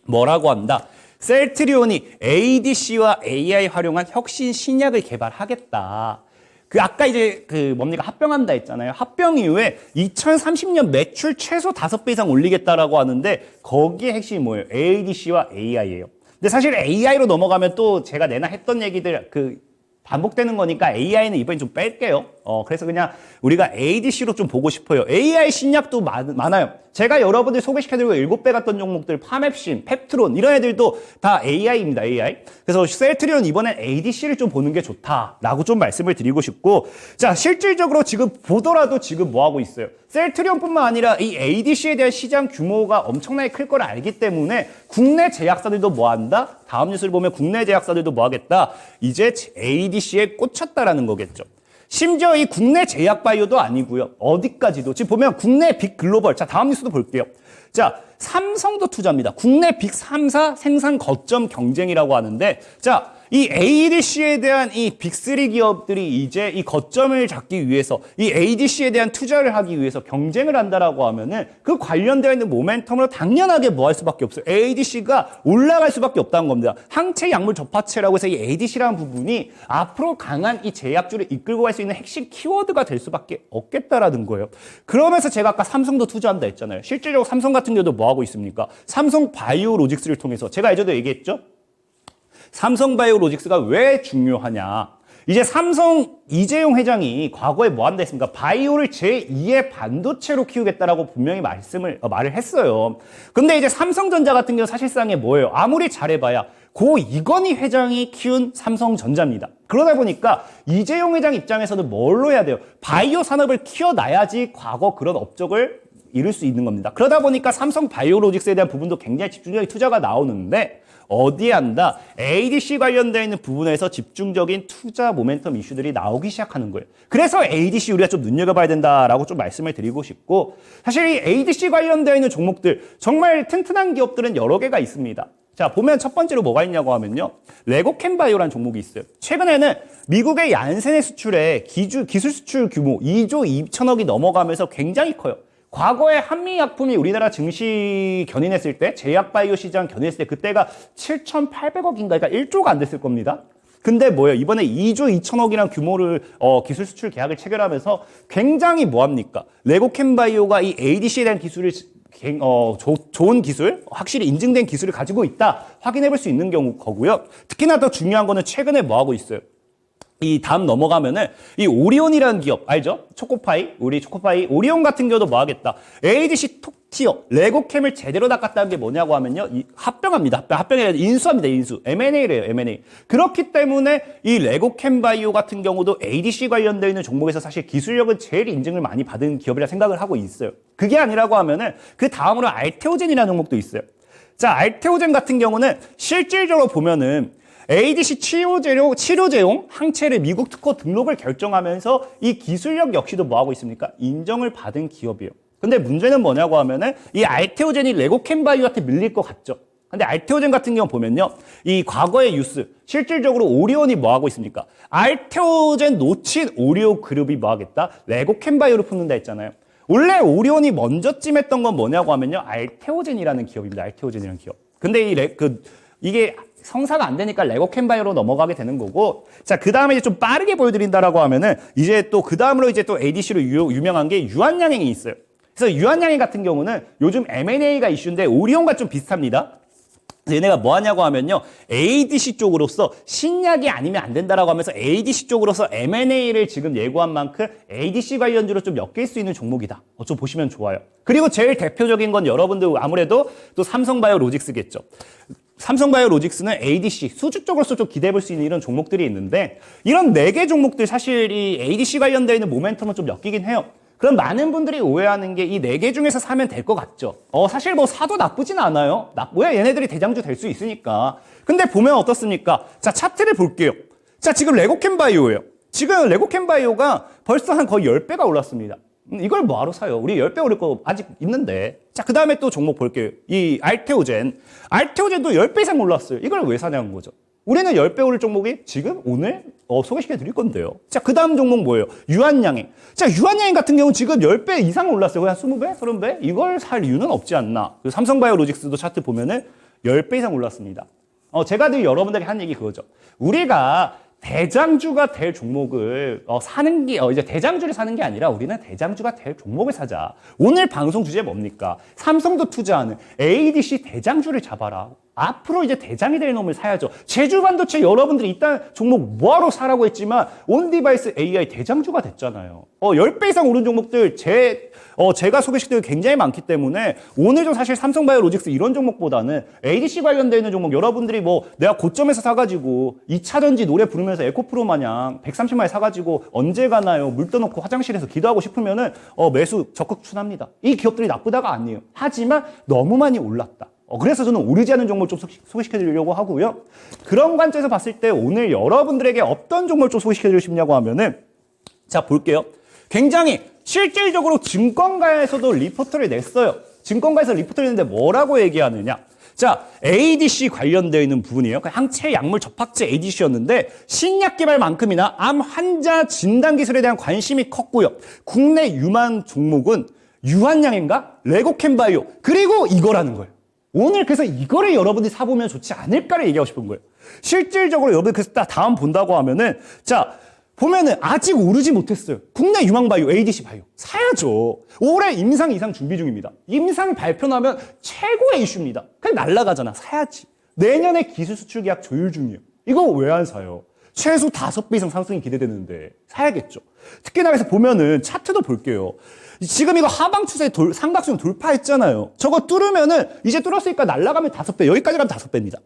뭐라고 한다? 셀트리온이 ADC와 AI 활용한 혁신 신약을 개발하겠다. 아까 이제 합병한다 했잖아요. 합병 이후에 2030년 매출 최소 5배 이상 올리겠다라고 하는데 거기에 핵심이 뭐예요? ADC와 AI예요. 근데 사실 AI로 넘어가면 또 제가 내나 했던 얘기들 반복되는 거니까 AI는 이번엔 좀 뺄게요. 그래서 그냥 우리가 ADC로 좀 보고 싶어요. AI 신약도 많아요. 제가 여러분들 소개시켜드리고 7배 갔던 종목들, 파맵신, 펩트론 이런 애들도 다 AI입니다. AI. 그래서 셀트리온 이번엔 ADC를 좀 보는 게 좋다라고 좀 말씀을 드리고 싶고, 자, 실질적으로 지금 보더라도 지금 뭐 하고 있어요? 셀트리온뿐만 아니라 이 ADC에 대한 시장 규모가 엄청나게 클 걸 알기 때문에 국내 제약사들도 뭐 한다? 다음 뉴스를 보면 국내 제약사들도 뭐 하겠다? 이제 ADC에 꽂혔다라는 거겠죠. 심지어 이 국내 제약 바이오도 아니고요. 어디까지도. 지금 보면 국내 빅 글로벌. 자, 다음 뉴스도 볼게요. 자, 삼성도 투자입니다. 국내 빅 3사 생산 거점 경쟁이라고 하는데, 자, 이 ADC에 대한 이 빅3 기업들이 이제 이 거점을 잡기 위해서 이 ADC에 대한 투자를 하기 위해서 경쟁을 한다라고 하면은 그 관련되어 있는 모멘텀으로 당연하게 뭐 할 수밖에 없어요. ADC가 올라갈 수밖에 없다는 겁니다. 항체 약물 접합체라고 해서 이 ADC라는 부분이 앞으로 강한 이 제약주를 이끌고 갈 수 있는 핵심 키워드가 될 수밖에 없겠다라는 거예요. 그러면서 제가 아까 삼성도 투자한다 했잖아요. 실질적으로 삼성 같은 경우도 뭐 하고 있습니까? 삼성 바이오로직스를 통해서 제가 예전에 얘기했죠. 삼성바이오로직스가 왜 중요하냐. 이제 삼성 이재용 회장이 과거에 뭐 한다 했습니까? 바이오를 제2의 반도체로 키우겠다라고 분명히 말을 했어요. 근데 이제 삼성전자 같은 경우 사실상에 뭐예요? 아무리 잘해봐야 고 이건희 회장이 키운 삼성전자입니다. 그러다 보니까 이재용 회장 입장에서는 뭘로 해야 돼요? 바이오 산업을 키워놔야지 과거 그런 업적을 이룰 수 있는 겁니다. 그러다 보니까 삼성 바이오로직스에 대한 부분도 굉장히 집중적인 투자가 나오는데 어디에 한다? ADC 관련되어 있는 부분에서 집중적인 투자 모멘텀 이슈들이 나오기 시작하는 거예요. 그래서 ADC 우리가 좀 눈여겨봐야 된다라고 좀 말씀을 드리고 싶고, 사실 이 ADC 관련되어 있는 종목들 정말 튼튼한 기업들은 여러 개가 있습니다. 자, 보면 첫 번째로 뭐가 있냐고 하면요. 레고캠바이오라는 종목이 있어요. 최근에는 미국의 얀센의 수출에 기술 수출 규모 2조 2천억이 넘어가면서 굉장히 커요. 과거에 한미약품이 우리나라 증시 견인했을 때, 제약바이오 시장 견인했을 때 그때가 7,800억인가, 그러니까 1조가 안 됐을 겁니다. 근데 뭐예요? 이번에 2조 2천억이라는 규모를 기술 수출 계약을 체결하면서 굉장히 뭐합니까? 레고캠바이오가 이 ADC에 대한 기술을 좋은 기술, 확실히 인증된 기술을 가지고 있다 확인해 볼 수 있는 거고요. 특히나 더 중요한 거는 최근에 뭐 하고 있어요? 이 다음 넘어가면은 이 오리온이라는 기업 알죠? 우리 초코파이 오리온 같은 경우도 뭐 하겠다? ADC 톱티어 레고캠을 제대로 닦았다는 게 뭐냐고 하면요, 합병합니다. 합병이 아니라 인수합니다. 인수. M&A래요. M&A. 그렇기 때문에 이 레고캠 바이오 같은 경우도 ADC 관련되어 있는 종목에서 사실 기술력은 제일 인증을 많이 받은 기업이라 생각을 하고 있어요. 그게 아니라고 하면은 그 다음으로 알테오젠이라는 종목도 있어요. 자, 알테오젠 같은 경우는 실질적으로 보면은 ADC 치료제용 항체를 미국 특허 등록을 결정하면서 이 기술력 역시도 뭐 하고 있습니까? 인정을 받은 기업이에요. 근데 문제는 뭐냐고 하면은 이 알테오젠이 레고캠바이오한테 밀릴 것 같죠. 근데 알테오젠 같은 경우 보면요, 이 과거의 뉴스 실질적으로 오리온이 뭐 하고 있습니까? 알테오젠 놓친 오리오 그룹이 뭐 하겠다? 레고캠바이오를 품는다 했잖아요. 원래 오리온이 먼저 찜했던 건 뭐냐고 하면요, 알테오젠이라는 기업입니다. 알테오젠이라는 기업. 근데 이게 성사가 안 되니까 레고캠바이오로 넘어가게 되는 거고, 자, 그 다음에 이제 좀 빠르게 보여드린다라고 하면은 이제 또 그 다음으로 이제 또 ADC로 유명한 게 유한양행이 있어요. 그래서 유한양행 같은 경우는 요즘 M&A가 이슈인데 오리온과 좀 비슷합니다. 그래서 얘네가 뭐 하냐고 하면요, ADC 쪽으로서 신약이 아니면 안 된다라고 하면서 ADC 쪽으로서 M&A를 지금 예고한 만큼 ADC 관련주로 좀 엮일 수 있는 종목이다. 좀 보시면 좋아요. 그리고 제일 대표적인 건 여러분들 아무래도 또 삼성바이오로직스겠죠. 삼성바이오로직스는 ADC, 수주 쪽으로서 좀 기대해 볼 수 있는 이런 종목들이 있는데, 이런 4개 종목들 사실 이 ADC 관련되어 있는 모멘텀은 좀 엮이긴 해요. 그럼 많은 분들이 오해하는 게 이 4개 중에서 사면 될 것 같죠. 사실 뭐 사도 나쁘진 않아요. 왜 얘네들이 대장주 될 수 있으니까. 근데 보면 어떻습니까? 자, 차트를 볼게요. 자, 지금 레고캠바이오예요. 지금 레고캠바이오가 벌써 한 거의 10배가 올랐습니다. 이걸 뭐하러 사요? 우리 10배 오를 거 아직 있는데. 자, 그 다음에 또 종목 볼게요. 이 알테오젠도 10배 이상 올랐어요. 이걸 왜 사냐는 거죠. 우리는 10배 오를 종목이 지금 오늘 소개시켜 드릴 건데요. 자, 그 다음 종목 뭐예요? 유한양행. 자, 유한양행 같은 경우는 지금 10배 이상 올랐어요. 그냥 20배? 30배? 이걸 살 이유는 없지 않나. 삼성바이오로직스도 차트 보면은 10배 이상 올랐습니다. 제가 늘 여러분들에게 한 얘기 그거죠. 우리가 대장주가 될 종목을 사는 게 이제 대장주를 사는 게 아니라 우리는 대장주가 될 종목을 사자. 오늘 방송 주제 뭡니까? 삼성도 투자하는 ADC 대장주를 잡아라. 앞으로 이제 대장이 될 놈을 사야죠. 제주반도체 여러분들이 일단 종목 뭐하러 사라고 했지만 온디바이스 AI 대장주가 됐잖아요. 10배 이상 오른 종목들 제가 소개시켜드린 게 굉장히 많기 때문에 오늘도 사실 삼성바이오로직스 이런 종목보다는 ADC 관련되어 있는 종목 여러분들이 뭐 내가 고점에서 사가지고 2차전지 노래 부르면서 에코프로 마냥 130만에 사가지고 언제 가나요? 물 떠놓고 화장실에서 기도하고 싶으면은 매수 적극 추천합니다. 이 기업들이 나쁘다가 아니에요. 하지만 너무 많이 올랐다. 그래서 저는 오르지 않은 종목을 좀 소개시켜드리려고 하고요. 그런 관점에서 봤을 때 오늘 여러분들에게 어떤 종목을 좀 소개시켜드리고 싶냐고 하면은 자 볼게요. 굉장히 실질적으로 증권가에서도 리포트를 냈어요. 증권가에서 리포트를 냈는데 뭐라고 얘기하느냐. 자, ADC 관련되어 있는 부분이에요. 항체 약물 접합제 ADC였는데 신약 개발만큼이나 암 환자 진단 기술에 대한 관심이 컸고요. 국내 유망 종목은 유한양인가? 레고캠바이오 그리고 이거라는 거예요. 오늘 그래서 이거를 여러분들이 사보면 좋지 않을까를 얘기하고 싶은 거예요. 실질적으로 여러분들 그래서 다음 본다고 하면은 자 보면은 아직 오르지 못했어요. 국내 유망바이오 ADC 바이오 사야죠. 올해 임상 이상 준비 중입니다. 임상 발표 나면 최고의 이슈입니다. 그냥 날라가잖아. 사야지. 내년에 기술 수출 계약 조율 중이에요. 이거 왜 안 사요? 최소 5배 이상 상승이 기대되는데 사야겠죠. 특히나 그래서 보면은 차트도 볼게요. 지금 이거 하방 추세 삼각형 돌파했잖아요. 저거 뚫으면은 이제 뚫었으니까 날아가면 5배, 여기까지 가면 5배입니다.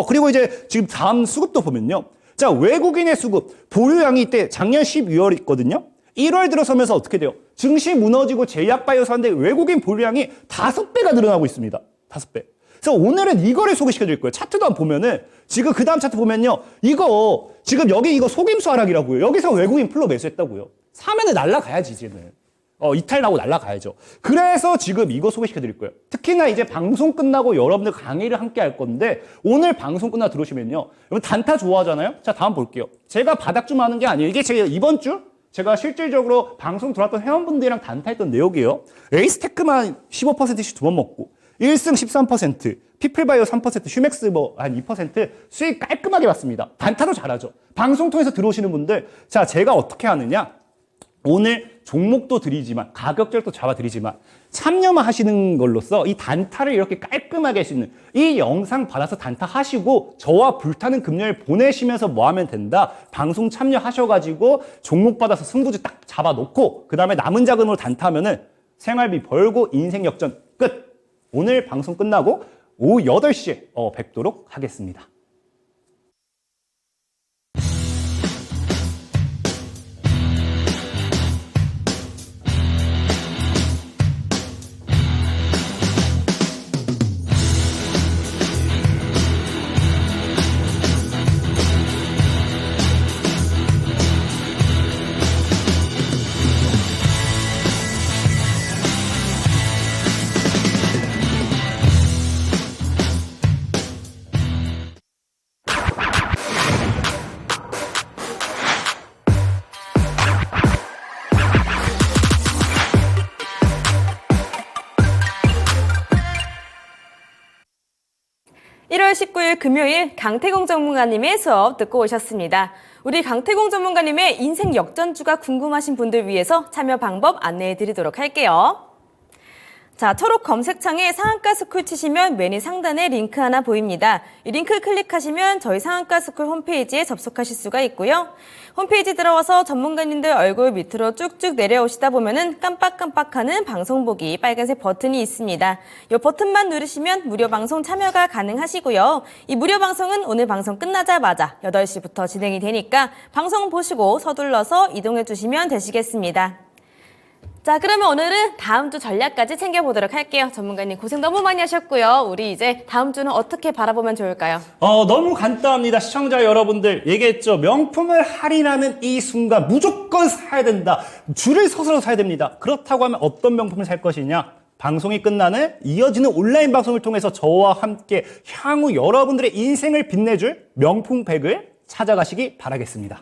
그리고 이제 지금 다음 수급도 보면요. 자, 외국인의 수급 보유량이 이때 작년 12월 있거든요. 1월 들어서면서 어떻게 돼요? 증시 무너지고 제약바이오 사는데 외국인 보유량이 5배가 늘어나고 있습니다. 5배. 그래서 오늘은 이거를 소개시켜 드릴 거예요. 차트도 한번 보면은 지금 그 다음 차트 보면요. 이거 지금 여기 이거 속임수 하락이라고요. 여기서 외국인 플로 매수했다고요. 사면은 날라가야지 이제는. 이탈 나고 날라가야죠. 그래서 지금 이거 소개시켜 드릴 거예요. 특히나 이제 방송 끝나고 여러분들 강의를 함께 할 건데 오늘 방송 끝나 들어오시면요. 여러분 단타 좋아하잖아요. 자, 다음 볼게요. 제가 바닥 하는 게 아니에요. 이게 제가 이번 주 제가 실질적으로 방송 들어왔던 회원분들이랑 단타했던 내용이에요. 에이스테크만 15%씩 2번 먹고 1승 13%, 피플바이오 3%, 휴맥스 한 2% 수익 깔끔하게 봤습니다. 단타도 잘하죠. 방송 통해서 들어오시는 분들, 자, 제가 어떻게 하느냐? 오늘 종목도 드리지만 가격절도 잡아드리지만 참여만 하시는 걸로써 이 단타를 이렇게 깔끔하게 할 수 있는 이 영상 받아서 단타 하시고 저와 불타는 금요일 보내시면서 뭐 하면 된다. 방송 참여하셔가지고 종목 받아서 승부지 딱 잡아놓고 그 다음에 남은 자금으로 단타하면은 생활비 벌고 인생 역전 끝. 오늘 방송 끝나고 오후 8시에 뵙도록 하겠습니다. (1월 19일) 금요일 강태공 전문가님의 수업 듣고 오셨습니다. 우리 강태공 전문가님의 인생 역전주가 궁금하신 분들 위해서 참여 방법 안내해 드리도록 할게요. 자, 초록 검색창에 상한가 스쿨 치시면 메뉴 상단에 링크 하나 보입니다. 이 링크 클릭하시면 저희 상한가 스쿨 홈페이지에 접속하실 수가 있고요. 홈페이지 들어와서 전문가님들 얼굴 밑으로 쭉쭉 내려오시다 보면은 깜빡깜빡하는 방송 보기 빨간색 버튼이 있습니다. 이 버튼만 누르시면 무료 방송 참여가 가능하시고요. 이 무료 방송은 오늘 방송 끝나자마자 8시부터 진행이 되니까 방송 보시고 서둘러서 이동해 주시면 되시겠습니다. 자, 그러면 오늘은 다음 주 전략까지 챙겨보도록 할게요. 전문가님 고생 너무 많이 하셨고요. 우리 이제 다음 주는 어떻게 바라보면 좋을까요? 너무 간단합니다. 시청자 여러분들 얘기했죠. 명품을 할인하는 이 순간 무조건 사야 된다. 줄을 서서 사야 됩니다. 그렇다고 하면 어떤 명품을 살 것이냐? 방송이 끝나는 이어지는 온라인 방송을 통해서 저와 함께 향후 여러분들의 인생을 빛내줄 명품백을 찾아가시기 바라겠습니다.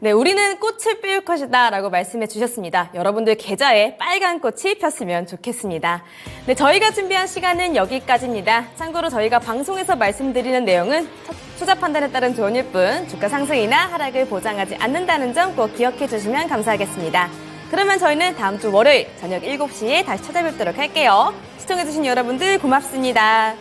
네, 우리는 꽃을 피울 것이다 라고 말씀해 주셨습니다. 여러분들 계좌에 빨간 꽃이 폈으면 좋겠습니다. 네, 저희가 준비한 시간은 여기까지입니다. 참고로 저희가 방송에서 말씀드리는 내용은 투자 판단에 따른 조언일 뿐 주가 상승이나 하락을 보장하지 않는다는 점 꼭 기억해 주시면 감사하겠습니다. 그러면 저희는 다음 주 월요일 저녁 7시에 다시 찾아뵙도록 할게요. 시청해 주신 여러분들 고맙습니다.